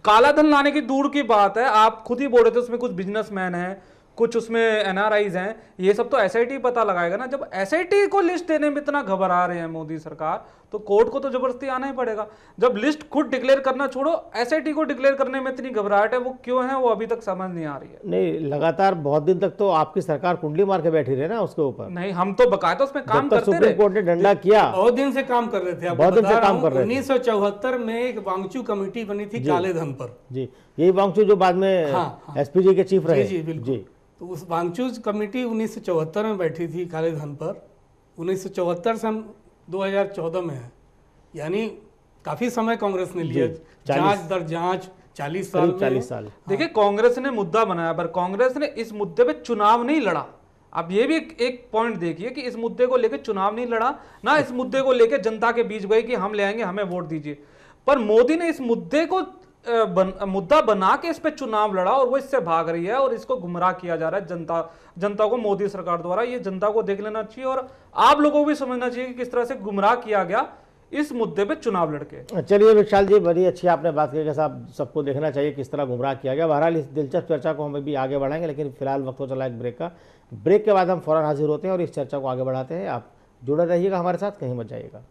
काला धन लाने की दूर की बात है, आप खुद ही बोल रहे थे उसमें कुछ बिजनेसमैन है, कुछ उसमें एनआरआईज हैं, ये सब तो एसआईटी पता लगाएगा ना। जब एसआईटी को लिस्ट देने में इतना घबरा रहे हैं मोदी सरकार, तो कोर्ट को तो जबरदस्ती आना ही पड़ेगा। जब लिस्ट खुद डिक्लेयर करना छोड़ो, एसआईटी को डिक्लेयर करने में इतनी घबराहट है, वो क्यों है वो अभी तक समझ नहीं आ रही है। नहीं, लगातार बहुत दिन तक तो आपकी सरकार कुंडली मार के बैठी रही ना उसके ऊपर। नहीं, हम तो बकायदा उसमें काम करते रहे, सुप्रीम कोर्ट ने डंडा किया, बहुत दिन से काम कर रहे थे, बहुत दिन से काम कर रहे थे। 1974 में एक वांगचू कमेटी बनी थी काले धन पर जी, यही वांगचू जो बाद में एसपीजी के चीफ रहे। जी बिल्कुल। तो उस वांगचूज कमेटी 1974 में बैठी थी काले धन पर। 1974 से हम 2014 में है, यानी काफी समय कांग्रेस ने लिया, जांच दर जांच 40 साल। देखिए, कांग्रेस ने मुद्दा बनाया, पर कांग्रेस ने इस मुद्दे पे चुनाव नहीं लड़ा। आप ये भी एक पॉइंट देखिए कि इस मुद्दे को लेकर चुनाव नहीं लड़ा ना, इस मुद्दे को लेकर जनता के बीच गए कि हम ले आएंगे, हमें वोट दीजिए। पर मोदी ने इस मुद्दे को मुद्दा बना के इस पे चुनाव लड़ा और वो इससे भाग रही है और इसको गुमराह किया जा रहा है जनता को मोदी सरकार द्वारा। ये जनता को देख लेना चाहिए और आप लोगों को भी समझना चाहिए कि किस तरह से गुमराह किया गया इस मुद्दे पे चुनाव लड़के। चलिए विशाल जी, बड़ी अच्छी आपने बात की, साहब सबको देखना चाहिए किस तरह गुमराह किया गया। बहरहाल इस दिलचस्प चर्चा को हम भी आगे बढ़ाएंगे, लेकिन फिलहाल वक्त हो चला एक ब्रेक का। ब्रेक के बाद हम फौरन हाजिर होते हैं और इस चर्चा को आगे बढ़ाते हैं। आप जुड़े रहिएगा हमारे साथ, कहीं मत जाइएगा।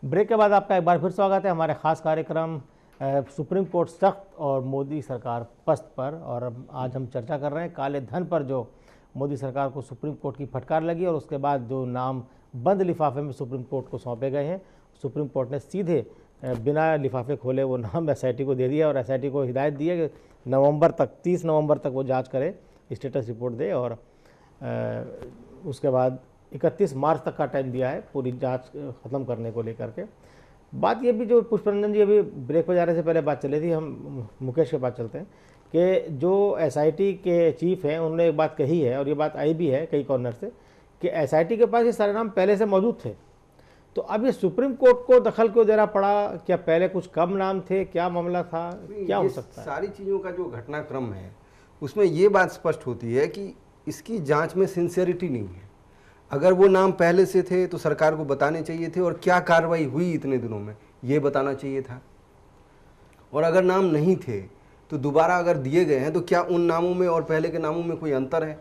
ब्रेक के बाद आपका एक बार फिर स्वागत है हमारे खास कार्यक्रम सुप्रीम कोर्ट सख्त और मोदी सरकार पस्त पर। और अब आज हम चर्चा कर रहे हैं काले धन पर, जो मोदी सरकार को सुप्रीम कोर्ट की फटकार लगी और उसके बाद जो नाम बंद लिफाफे में सुप्रीम कोर्ट को सौंपे गए हैं, सुप्रीम कोर्ट ने सीधे बिना लिफाफे खोले वो नाम एसआईटी को दे दिया और एसआईटी को हिदायत दी है कि नवंबर तक, 30 नवंबर तक वो जांच करे, स्टेटस रिपोर्ट दे, और उसके बाद 31 मार्च तक का टाइम दिया है पूरी जांच ख़त्म करने को लेकर के। बात ये भी, जो पुष्परंजन जी अभी ब्रेक पर जाने से पहले बात चली थी, हम मुकेश के पास चलते हैं, कि जो एसआईटी के चीफ हैं उन्होंने एक बात कही है, और ये बात आई भी है कई कॉर्नर से, कि एसआईटी के पास ये सारे नाम पहले से मौजूद थे, तो अब ये सुप्रीम कोर्ट को दखल क्यों देना पड़ा? क्या पहले कुछ कम नाम थे, क्या मामला था, क्या हो सकता है? सारी चीज़ों का जो घटनाक्रम है उसमें ये बात स्पष्ट होती है कि इसकी जांच में सिंसियरिटी नहीं है। अगर वो नाम पहले से थे तो सरकार को बताने चाहिए थे, और क्या कार्रवाई हुई इतने दिनों में ये बताना चाहिए था। और अगर नाम नहीं थे तो दोबारा अगर दिए गए हैं तो क्या उन नामों में और पहले के नामों में कोई अंतर है?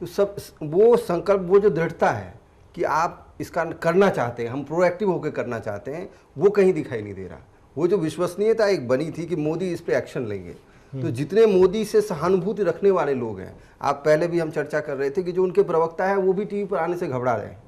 तो सब वो संकल्प, वो जो दृढ़ता है कि आप इसका करना चाहते हैं, हम प्रोएक्टिव होकर करना चाहते हैं, वो कहीं दिखाई नहीं दे रहा। वो जो विश्वसनीयता एक बनी थी कि मोदी इस पे एक्शन लेंगे, तो जितने मोदी से सहानुभूति रखने वाले लोग हैं, आप पहले भी हम चर्चा कर रहे थे कि जो उनके प्रवक्ता है वो भी टीवी पर आने से घबरा रहे हैं,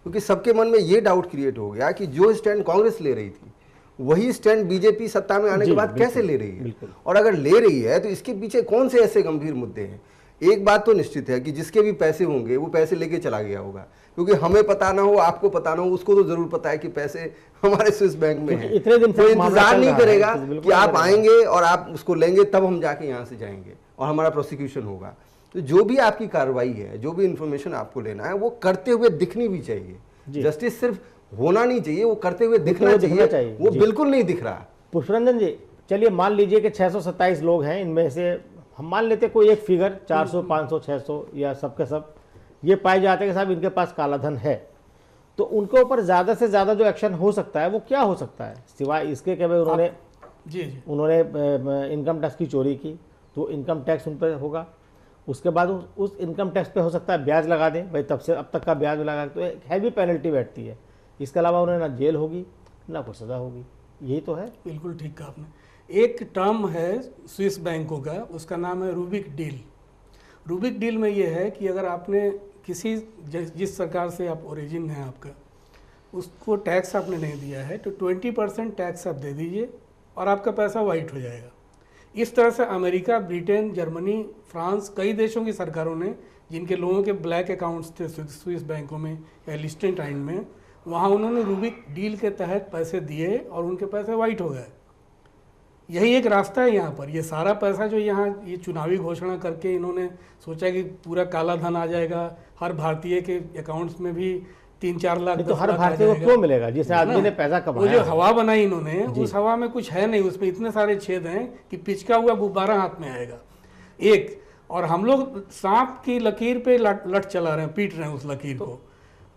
क्योंकि सबके मन में ये डाउट क्रिएट हो गया कि जो स्टैंड कांग्रेस ले रही थी वही स्टैंड बीजेपी सत्ता में आने के बाद कैसे ले रही है, और अगर ले रही है तो इसके पीछे कौन से ऐसे गंभीर मुद्दे हैं। एक बात तो निश्चित है कि जिसके भी पैसे होंगे वो पैसे लेके चला गया होगा, क्योंकि हमें पता ना हो, आपको पता ना हो, उसको तो जरूर पता है कि पैसे हमारे स्विस बैंक में हैं। इतने दिन तो इंतजार नहीं करेगा कि आप आएंगे और आप उसको लेंगे, तब हम जाके यहाँ से जाएंगे और हमारा प्रोसिक्यूशन होगा। तो जो भी आपकी कार्रवाई है, जो भी इंफॉर्मेशन आपको लेना है, वो करते हुए दिखनी भी चाहिए। जस्टिस सिर्फ होना नहीं चाहिए, वो करते हुए दिखना चाहिए। वो बिल्कुल नहीं दिख रहा। पुष्परंजन जी, चलिए मान लीजिए कि 627 लोग हैं, इनमें से हम मान लेते कोई एक फिगर 400, 500, 600 या सबके सब ये पाए जाते हैं कि साहब इनके पास काला धन है, तो उनके ऊपर ज़्यादा से ज़्यादा जो एक्शन हो सकता है वो क्या हो सकता है, सिवाय इसके कि भाई उन्होंने इनकम टैक्स की चोरी की तो इनकम टैक्स उन पर होगा, उसके बाद उस इनकम टैक्स पे हो सकता है ब्याज लगा दें, भाई तब से अब तक का ब्याज लगा, तो एक हैवी पेनल्टी बैठती है। इसके अलावा उन्हें ना जेल होगी ना कोई सज़ा होगी, यही तो है। बिल्कुल ठीक कहा आपने। एक टर्म है स्विस बैंकों का, उसका नाम है रूबिक डील। रूबिक डील में ये है कि अगर आपने किसी जिस सरकार से आप ओरिजिन है आपका, उसको टैक्स आपने नहीं दिया है तो 20% टैक्स आप दे दीजिए और आपका पैसा वाइट हो जाएगा। इस तरह से अमेरिका, ब्रिटेन, जर्मनी, फ्रांस, कई देशों की सरकारों ने, जिनके लोगों के ब्लैक अकाउंट्स थे स्विस बैंकों में या लिechtenstein में, वहाँ उन्होंने रूबिक डील के तहत पैसे दिए और उनके पैसे वाइट हो गए। यही एक रास्ता है यहाँ पर। ये सारा पैसा जो यहाँ ये चुनावी घोषणा करके इन्होंने सोचा कि पूरा काला धन आ जाएगा, हर भारतीय के अकाउंट्स में भी 3-4 लाख, तो हर भारतीय को क्यों मिलेगा जिस आदमी ने पैसा कमाया? वो जो हवा बनाई इन्होंने, उस हवा में कुछ है नहीं, उसमें इतने सारे छेद हैं कि पिचका हुआ गुब्बारा हाथ में आएगा एक। और हम लोग सांप की लकीर पे लट चला रहे हैं, पीट रहे हैं उस लकीर को।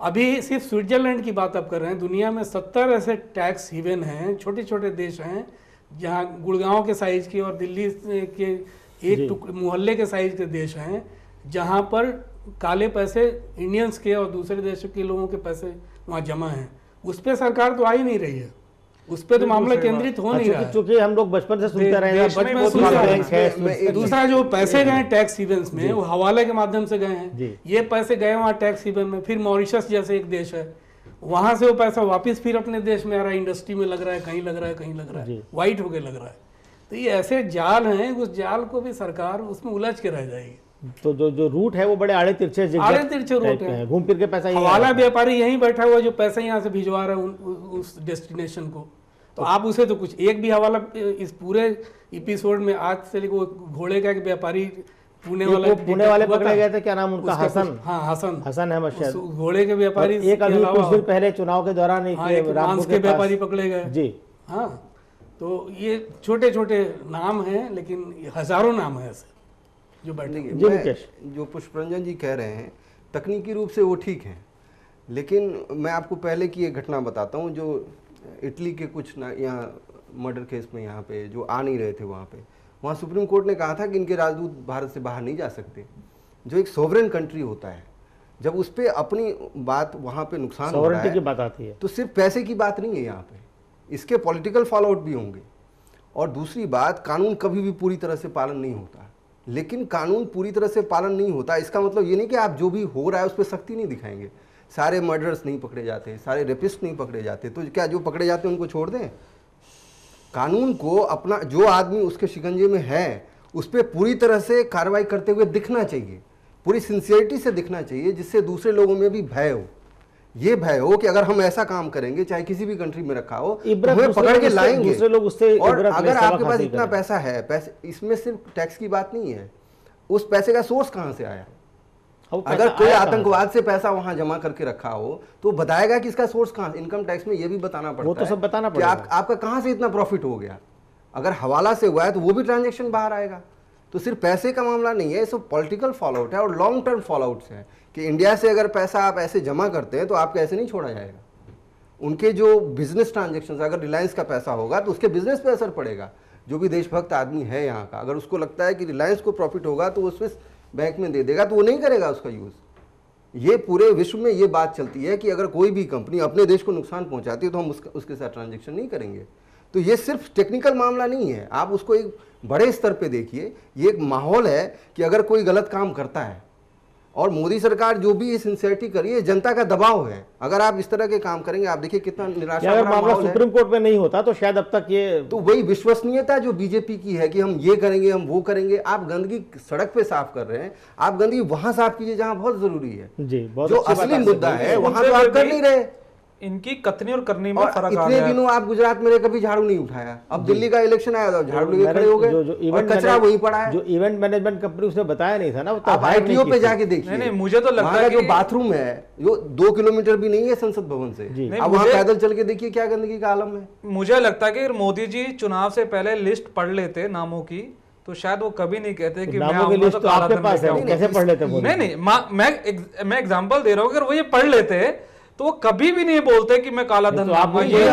अभी सिर्फ स्विट्जरलैंड की बात आप कर रहे हैं, दुनिया में 70 ऐसे टैक्स हेवन हैं, छोटे छोटे देश हैं, जहाँ गुड़गांव के साइज के और दिल्ली के एक मोहल्ले के साइज के देश हैं, जहाँ पर काले पैसे इंडियंस के और दूसरे देशों के लोगों के पैसे वहाँ जमा हैं। उस पर सरकार तो आ ही नहीं रही है, उस पर तो मामला केंद्रित हो नहीं रहा है। क्योंकि हम लोग बचपन से सुनते रहे हैं, दूसरा जो पैसे गए टैक्स हेवन्स में वो हवाले के माध्यम से गए हैं, ये पैसे गए वहाँ टैक्स हेवन में। फिर मॉरिशस जैसे एक देश है, वहां से वो पैसा वापस फिर अपने देश में आ रहा है, इंडस्ट्री में लग रहा है, कहीं लग रहा है, कहीं लग रहा है, वाइट होके लग रहा है। तो ये ऐसे जाल हैं, उस जाल को भी सरकार उसमें उलझ के रह जाएगी। तो जो रूट है वो बड़े आड़े तिरछे रूट है, घूम फिर के पैसा हवाला व्यापारी यहीं बैठा हुआ जो पैसा यहाँ से भिजवा रहा है उस डेस्टिनेशन को। तो आप उसे तो कुछ एक भी हवाला इस पूरे एपिसोड में आज से लेकर घोड़े का व्यापारी पुणे वाले पकड़े गए थे, क्या नाम उनका? हसन अहमद शायद, घोड़े के व्यापारी। एक अभी कुछ दिन पहले चुनाव के दौरान मांस के व्यापारी पकड़े गए जी। हाँ, तो ये छोटे छोटे नाम हैं, लेकिन हजारों नाम है ऐसे जो बैठे। जो पुष्परंजन जी कह रहे हैं तकनीकी रूप से वो ठीक है, लेकिन मैं आपको पहले की एक घटना बताता हूँ। जो इटली के कुछ यहाँ मर्डर केस में यहाँ पे जो आ नहीं रहे थे, वहाँ सुप्रीम कोर्ट ने कहा था कि इनके राजदूत भारत से बाहर नहीं जा सकते। जो एक सोवरेन कंट्री होता है, जब उस पर अपनी बात वहाँ पे नुकसान हो रहा है, की बात आती है, तो सिर्फ पैसे की बात नहीं है यहाँ पे, इसके पॉलिटिकल फॉलोआउट भी होंगे। और दूसरी बात, कानून कभी भी पूरी तरह से पालन नहीं होता, लेकिन कानून पूरी तरह से पालन नहीं होता इसका मतलब ये नहीं कि आप जो भी हो रहा है उस पर सख्ती नहीं दिखाएंगे। सारे मर्डर्स नहीं पकड़े जाते, सारे रेपिस्ट नहीं पकड़े जाते, तो क्या जो पकड़े जाते हैं उनको छोड़ दें? कानून को अपना, जो आदमी उसके शिकंजे में है उस पर पूरी तरह से कार्रवाई करते हुए दिखना चाहिए, पूरी सिंसियरिटी से दिखना चाहिए, जिससे दूसरे लोगों में भी भय हो, ये भय हो कि अगर हम ऐसा काम करेंगे, चाहे किसी भी कंट्री में रखा हो, तो हमें पकड़ के लाएंगे दूसरे लोग उससे। और अगर आपके पास इतना पैसा है, पैसे, इसमें सिर्फ टैक्स की बात नहीं है, उस पैसे का सोर्स कहां से आया? अगर कोई आतंकवाद से पैसा वहां जमा करके रखा हो तो बताएगा कि इसका सोर्स कहां। इनकम टैक्स में ये भी बताना पड़ता है, वो तो सब बताना पड़ेगा कि आपका कहां से इतना प्रॉफिट हो गया। अगर हवाला से हुआ है तो वो भी ट्रांजैक्शन बाहर आएगा। तो सिर्फ पैसे का मामला नहीं है, ये सब पॉलिटिकल फॉलोआउट है और लॉन्ग टर्म फॉलोआउट्स है कि इंडिया से अगर पैसा आप ऐसे जमा करते हैं तो आपको ऐसे नहीं छोड़ा जाएगा। उनके जो बिजनेस ट्रांजेक्शन, अगर रिलायंस का पैसा होगा तो उसके बिजनेस पे असर पड़ेगा। जो भी देशभक्त आदमी है यहाँ का, अगर उसको लगता है कि रिलायंस को प्रॉफिट होगा तो वो स्विस बैंक में दे देगा, तो वो नहीं करेगा उसका यूज़। ये पूरे विश्व में ये बात चलती है कि अगर कोई भी कंपनी अपने देश को नुकसान पहुंचाती है तो हम उसके साथ ट्रांजेक्शन नहीं करेंगे। तो ये सिर्फ टेक्निकल मामला नहीं है, आप उसको एक बड़े स्तर पे देखिए। ये एक माहौल है कि अगर कोई गलत काम करता है, और मोदी सरकार जो भी सिंसियरिटी करी है, जनता का दबाव है। अगर आप इस तरह के काम करेंगे, आप देखिए कितना निराशा। अगर मामला सुप्रीम कोर्ट में नहीं होता तो शायद अब तक ये, तो वही विश्वसनीयता जो बीजेपी की है कि हम ये करेंगे, हम वो करेंगे। आप गंदगी सड़क पे साफ कर रहे हैं, आप गंदगी वहां साफ कीजिए जहां बहुत जरूरी है जी, बहुत जो असली मुद्दा है वहां तो आप कर नहीं रहे। इनकी कथनी और करनी में फर्क आ गया। इतने दिनों आप गुजरात में कभी झाड़ू नहीं उठाया, अब दिल्ली का इलेक्शन आया था झाड़ू लेके खड़े हो गए और कचरा वहीं पड़ा है। जो इवेंट मैनेजमेंट कंपनी उसने बताया नहीं था ना, आप आईटीओ पे जाके देखिए। नहीं, मुझे तो लगता है जो बाथरूम है जो 2 किलोमीटर भी नहीं है संसद भवन से, अब वहाँ पैदल चल के देखिए क्या गंदगी का आलम है। मुझे लगता है कि मोदी जी चुनाव से पहले लिस्ट पढ़ लेते नामों की तो शायद वो कभी नहीं कहते कि नामों की लिस्ट तो आपके पास है, कैसे पढ़ लेते? नहीं, मैं एग्जांपल दे रहा हूँ, अगर वो ये पढ़ लेते तो वो कभी भी नहीं बोलते कि मैं काला धन लाऊंगा। ये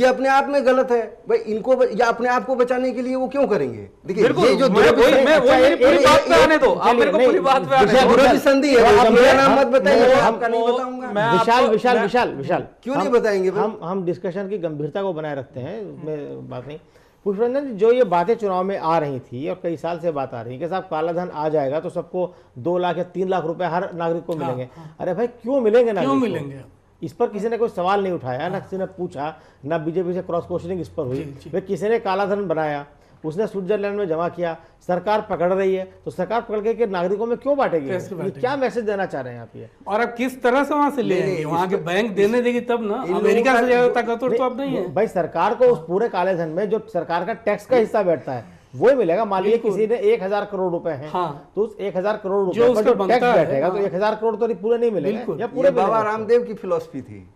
अपने आप में गलत है भाई। इनको या अपने आप को बचाने के लिए वो क्यों करेंगे? देखिए ये जो पूरी बात पे आने दो, आप मेरे को पूरी बात पे आने दो। संधि है, मेरा नाम मत बताइए, आपका नहीं बताऊंगा। विशाल क्यों नहीं बताएंगे? हम डिस्कशन की गंभीरता को बनाए रखते हैं, उसमें बात नहीं। पुष्परंजन जी, जो ये बातें चुनाव में आ रही थी और कई साल से बात आ रही है कि साहब काला धन आ जाएगा तो सबको 2 लाख या 3 लाख रुपए हर नागरिक को मिलेंगे। अरे भाई क्यों मिलेंगे नागरिक को? मिलेंगे? इस पर किसी ने कोई सवाल नहीं उठाया, ना किसी ने पूछा, ना बीजेपी से क्रॉस क्वेश्चनिंग इस पर हुई। फिर किसी ने काला धन बनाया, उसने स्विट्जरलैंड में जमा किया, सरकार पकड़ रही है, तो सरकार पकड़ के नागरिकों में क्यों बांटेगी? ये क्या मैसेज देना चाह रहे हैं आप? ये और अब किस तरह से वहां से लेंगे? वहां के बैंक देने देगी तब ना। अमेरिका से ज्यादा ताकतवर तो अब नहीं है भाई। सरकार को उस पूरे काले धन में जो सरकार का टैक्स का हिस्सा बैठता है वो मिलेगा। मान लीजिए किसी ने 1000 करोड़ रुपए हैं, तो उस 1000 करोड़ रुपए पर जो टैक्स बैठेगा तो 1000 करोड़ तो पूरे नहीं मिलेगा या पूरे। बाबा रामदेव की फिलॉसफी थी,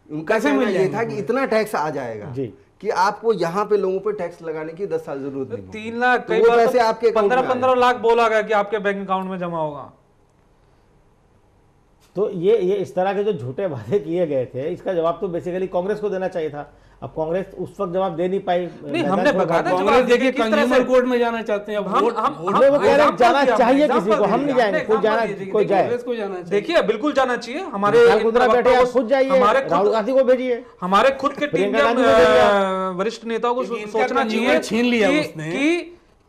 उनका कहना ये था कि इतना टैक्स आ जाएगा जी कि आपको यहाँ पे लोगों पे टैक्स लगाने की 10 साल जरूरत नहीं। 3 लाख, कई बार पैसे आपके 15 लाख बोला गया कि आपके बैंक अकाउंट में जमा होगा। तो ये इस तरह के जो झूठे वादे किए गए थे, इसका जवाब तो बेसिकली कांग्रेस को देना चाहिए था। अब कांग्रेस उस वक्त जवाब दे नहीं पाई। नहीं, हमने बताया कांग्रेस देखिए कंज्यूमर कोर्ट में जाना चाहते हैं। अब वो कह रहे जाना चाहिए किसी को, हम नहीं जाएंगे, कोई जाए। देखिए बिल्कुल जाना चाहिए। हमारे बैठे आप खुद जाइए, राहुल गांधी को भेजिए, हमारे खुद के टीम के वरिष्ठ नेताओं को सोचना चाहिए छीन लिया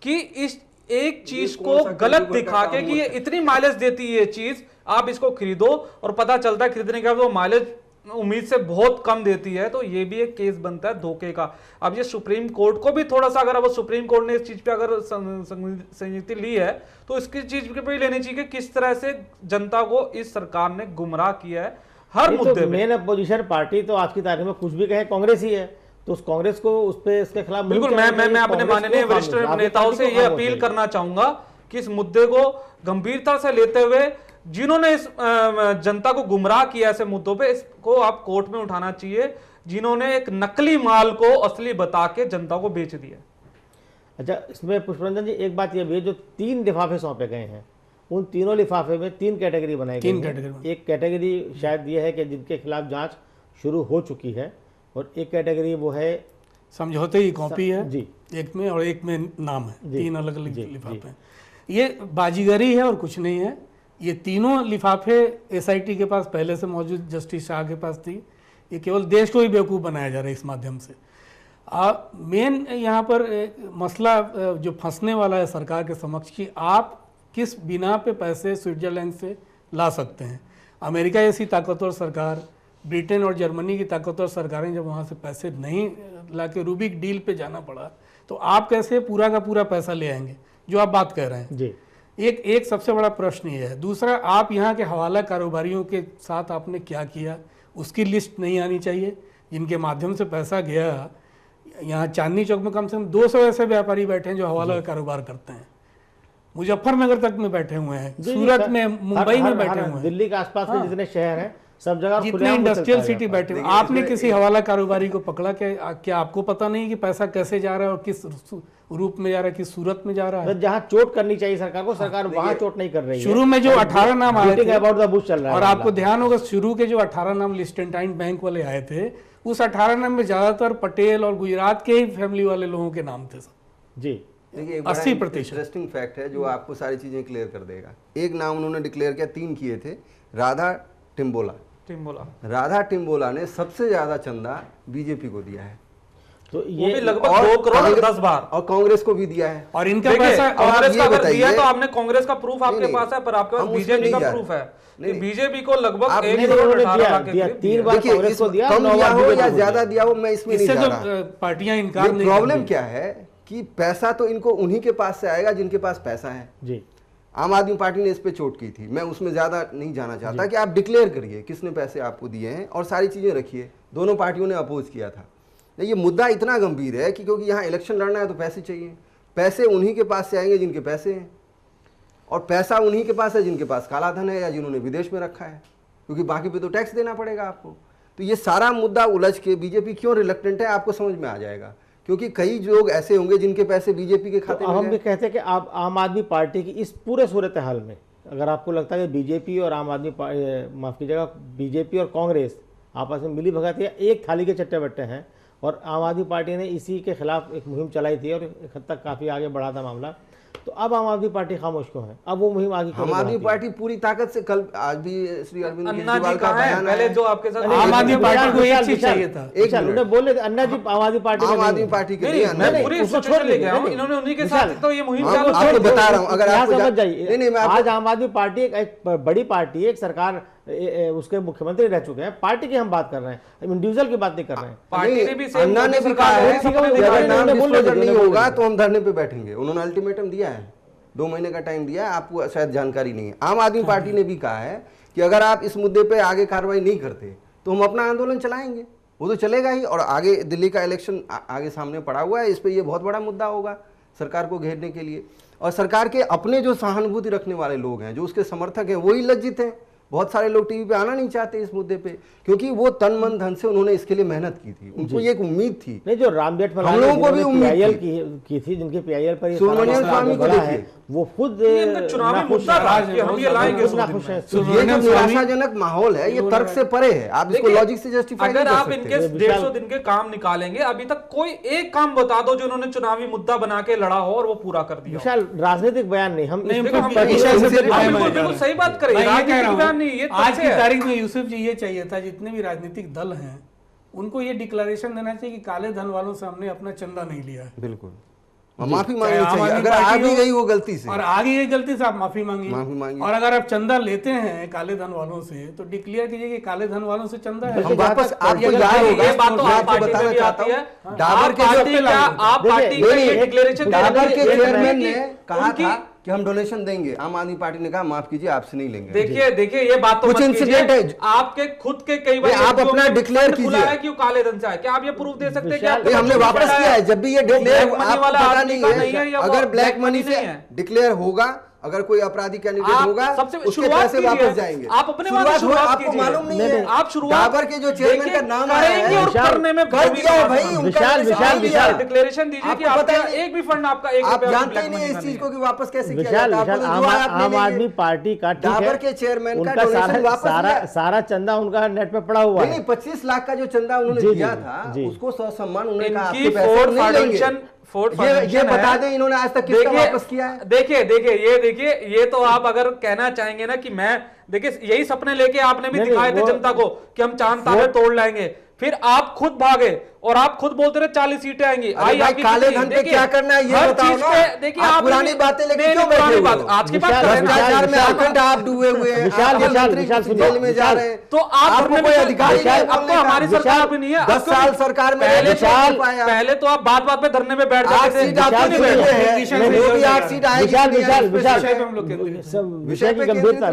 कि इस एक चीज को गलत दिखा के कि ये इतनी माइलेज देती है ये चीज, आप इसको खरीदो और पता चलता है खरीदने के बाद वो माइलेज उम्मीद से बहुत कम देती है, तो ये भी एक केस बनता है धोखे का। अब ये सुप्रीम कोर्ट को भी थोड़ा सा, अगर अब सुप्रीम कोर्ट ने इस चीज पे अगर संजीदगी ली है तो इसकी चीज पे लेनी चाहिए कि किस तरह से जनता को इस सरकार ने गुमराह किया है हर मुद्दे में। मेन अपोजिशन पार्टी तो आज की तारीख में कुछ भी कहे कांग्रेस ही है, तो उस कांग्रेस को उस पे इसके खिलाफ बिल्कुल मैं अपने माननीय वरिष्ठ नेताओं से ये अपील करना चाहूंगा कि इस मुद्दे को गंभीरता से लेते हुए जिन्होंने इस जनता को गुमराह किया ऐसे मुद्दों पे, इसको आप कोर्ट में उठाना चाहिए, जिन्होंने एक नकली माल को असली बता के जनता को बेच दिया। अच्छा, इसमें पुष्परंजन जी एक बात ये भी है, जो 3 लिफाफे सौंपे गए हैं उन तीनों लिफाफे में 3 कैटेगरी बनाई गई है। एक कैटेगरी शायद ये है कि जिनके खिलाफ जांच शुरू हो चुकी है, और एक कैटेगरी वो है समझौते की कॉपी है जी, एक में, और एक में नाम है। 3 अलग अलग लिफाफे। ये बाजीगरी है और कुछ नहीं है। ये तीनों लिफाफे एसआईटी के पास पहले से मौजूद जस्टिस शाह के पास थी। ये केवल देश को ही बेवकूफ़ बनाया जा रहा है इस माध्यम से। मेन यहाँ पर मसला जो फंसने वाला है सरकार के समक्ष कि आप किस बिना पे पैसे स्विट्जरलैंड से ला सकते हैं। अमेरिका जैसी ताकतवर सरकार, ब्रिटेन और जर्मनी की ताकतवर सरकारें जब वहाँ से पैसे नहीं ला के रूबिक डील पे जाना पड़ा, तो आप कैसे पूरा का पूरा पैसा ले आएंगे, जो आप बात कह रहे हैं जी। एक सबसे बड़ा प्रश्न ये है। दूसरा, आप यहाँ के हवाला कारोबारियों के साथ आपने क्या किया, उसकी लिस्ट नहीं आनी चाहिए, जिनके माध्यम से पैसा गया। यहाँ चांदनी चौक में कम से कम 200 ऐसे व्यापारी बैठे हैं जो हवाला का कारोबार करते हैं, मुजफ्फरनगर तक में बैठे हुए हैं, सूरत में, मुंबई में बैठे हुए हैं, दिल्ली के आसपास के जितने शहर हैं सब जगह जितने इंडस्ट्रियल सिटी बैठे हुए। आपने किसी हवाला कारोबारी को पकड़ा, क्या आपको पता नहीं कि पैसा कैसे जा रहा है और किस रूप में जा रहा है, किस सूरत में जा रहा है? जहां चोट करनी चाहिए सरकार को, सरकार वहां चोट नहीं कर रही है। शुरू में जो 18 नाम आए थे अबाउट द बुश चल रहा है, और आपको ध्यान होगा शुरू के जो 18 नाम लिस्टेंटाइन बैंक वाले आए थे, उस 18 नाम में ज्यादातर पटेल और गुजरात के ही फैमिली वाले लोगों के नाम थे सब जी। देखिए 80% इंटरेस्टिंग फैक्ट है जो आपको सारी चीजें क्लियर कर देगा। एक नाम उन्होंने डिक्लेयर किया, 3 किए थे, राधा टिम्बोला। राधा टिम्बोला ने सबसे ज्यादा चंदा बीजेपी को दिया है, तो ये लगभग 2 करोड़ 10 बार, और कांग्रेस को भी दिया है। और इनका पैसा कांग्रेस का अगर दिया तो आपने कांग्रेस का प्रूफ आपके पास है, पर आपके पास बीजेपी का प्रूफ है कि बीजेपी को लगभग 1 करोड़ 18 लाख के 3 बार कांग्रेस को दिया, कम दिया हो या ज्यादा दिया हो, मैं इसमें नहीं जा रहा। पार्टियां इनकार नहीं। प्रॉब्लम क्या है कि पैसा तो इनको उन्हीं के पास से आएगा जिनके पास पैसा है जी। आम आदमी पार्टी ने इस पे चोट की थी, मैं उसमें ज्यादा नहीं जाना चाहता कि आप डिक्लेयर करिए किसने पैसे आपको दिए हैं और सारी चीजें रखिए। दोनों पार्टियों ने अपोज किया था। ये मुद्दा इतना गंभीर है कि क्योंकि यहाँ इलेक्शन लड़ना है तो पैसे चाहिए, पैसे उन्हीं के पास से आएंगे जिनके पैसे हैं, और पैसा उन्हीं के पास है जिनके पास काला धन है या जिन्होंने विदेश में रखा है, क्योंकि बाकी पे तो टैक्स देना पड़ेगा आपको। तो ये सारा मुद्दा उलझ के बीजेपी क्यों रिलक्टेंट है आपको समझ में आ जाएगा, क्योंकि कई लोग ऐसे होंगे जिनके पैसे बीजेपी के खाते में। हम भी कहते हैं कि आप आम आदमी पार्टी की इस पूरे सूरत हाल में अगर आपको लगता है कि बीजेपी और आम आदमी माफ़ कीजिएगा बीजेपी और कांग्रेस आपस में मिली भगत या एक थाली के चट्टे बट्टे हैं, और आम आदमी पार्टी ने इसी के खिलाफ एक मुहिम चलाई थी और एक हद तक काफ़ी आगे बढ़ा था मामला, तो अब आम आदमी पार्टी खामोश क्यों है? अब वो मुहिम आगे आम आदमी पार्टी पूरी ताकत से, कल आज भी श्री अरविंद अन्ना केजरीवाल जी का कहाँ है? बयान पहले है, जो आपके साथ आम आदमी पार्टी को एक चीज चाहिए था, उन्होंने बोले अन्ना जी आम आदमी पार्टी आम आदमी पार्टी के लिए मैं पूरी सिचुएशन लेके आया हूं, इन्होंने उन्हीं के साथ तो ये मुहिम चालू की। आपको बता रहा हूं, अगर आप समझ जाइए, आज आम आदमी पार्टी एक बड़ी पार्टी है, एक सरकार उसके मुख्यमंत्री रह चुके हैं, पार्टी की हम बात कर रहे हैं, इंडिविजुअल की बात नहीं कर रहे हैं। पार्टी ने भी अन्ना ने भी कहा है कि अगर नाम डिस्क्लोजर नहीं होगा तो हम धरने पे बैठेंगे। उन्होंने अल्टीमेटम दिया है, 2 महीने का टाइम दिया है, आपको शायद जानकारी नहीं है। आम आदमी पार्टी ने भी कहा है कि अगर आप इस मुद्दे पे आगे कार्रवाई नहीं करते तो हम अपना आंदोलन चलाएंगे। वो तो चलेगा ही, और आगे दिल्ली का इलेक्शन आगे सामने पड़ा हुआ है, इस पे ये बहुत बड़ा मुद्दा होगा सरकार को घेरने के लिए। और सरकार के अपने जो सहानुभूति रखने वाले लोग हैं, जो उसके समर्थक हैं, वही लज्जित हैं। बहुत सारे लोग टीवी पे आना नहीं चाहते इस मुद्दे पे, क्योंकि वो तन मन धन से उन्होंने इसके लिए मेहनत की थी, उनको ये एक उम्मीद थी। नहीं, जो राम जेठमलानी हम लोगों को भी उम्मीद की थी, जिनके पीआईएल पर सुब्रमण्यम स्वामी को देखिए, वो खुद चुनावी मुद्दा था कि हम ये लाएंगे। ये जो निराशाजनक माहौल है, ये तर्क से परे है। आप इसको लॉजिक से जस्टिफाई अगर आप इनके 150 दिन के काम निकालेंगे, अभी तक कोई एक काम बता दो जो उन्होंने चुनावी मुद्दा बना के लड़ा हो और वो पूरा कर दिया। विशाल, राजनीतिक बयान नहीं, हम बिल्कुल सही बात करें, राजनीतिक बयान नहीं। ये आज की तारीख में यूसुफ जी ये चाहिए था, जितने भी राजनीतिक दल हैं उनको ये डिक्लेरेशन देना चाहिए कि काले धन वालों से हमने अपना चंदा नहीं लिया है। बिल्कुल, माफी मांगनी चाहिए अगर आ भी गई वो गलती से, और आगे ये गलती से आप माफी मांगिए। मांगिए। और अगर आप चंदा लेते हैं काले धन वालों से तो डिक्लेयर कीजिए कि काले धन वालों से चंदा है। हम वापस आपको याद होगा, ये बात तो आप बताना चाहता हूँ, डाबर के डिक्लेरेशन डाबर के चेयरमैन ने कहा था कि हम डोनेशन देंगे, आम आदमी पार्टी ने कहा माफ कीजिए आपसे नहीं लेंगे। देखिए ये बात तो कुछ इंसिडेंट है आपके खुद के, कई बार आप अपना डिक्लेयर कीजिए क्यों काले धन से आए, क्या आप ये प्रूफ दे सकते हैं कि हमने वापस किया है? जब भी ये डिक्लेयर आपको पता नहीं है, अगर ब्लैक मनी से डिक्लेयर होगा, अगर कोई अपराधी कैंडिडेट होगा उसके पैसे वापस जाएंगे। आप अपने शुरुआत आपको मालूम नहीं है, आप शुरुआत डाबर के जो चेयरमैन का नाम करेंगे और करने में कर दिया है भाई, विशाल डिक्लेरेशन दीजिए कि आपका एक भी फंड आपका एक आप जानते ही नहीं इस चीज को कि वापस कैसे किया जाता है। आम आदमी पार्टी का डाबर के चेयरमैन का डोनेशन वापस सारा चंदा उनका नेट पे पड़ा हुआ है। 25 लाख का जो चंदा उन्होंने दिया था उसको ससम्मान उन्होंने कहा आपके पैसे नहीं लेंगे। ये बता दें इन्होंने आज तक कितना वापस किया है? देखिए ये तो आप अगर कहना चाहेंगे ना कि मैं, देखिए यही सपने लेके आपने भी दिखाए थे जनता को कि हम चांद तारे तोड़ लाएंगे, फिर आप खुद भागे और आप खुद बोलते रहे 40 सीटें आएंगी। भाई काले धन पे क्या करना है ये बताओ ना। देखिए आप पुरानी बातें लेके क्यों बैठे हुए हो? आज की बात भ्रष्टाचार में अखंड आप डूबे हुए हैं, जेल में जा रहे हैं, तो आपको कोई अधिकार नहीं है। अब तो हमारी सरकार भी नहीं है, 10 साल सरकार में पहले तो आप बात बात पे धरने में बैठ जाते थे। विषय की गंभीरता,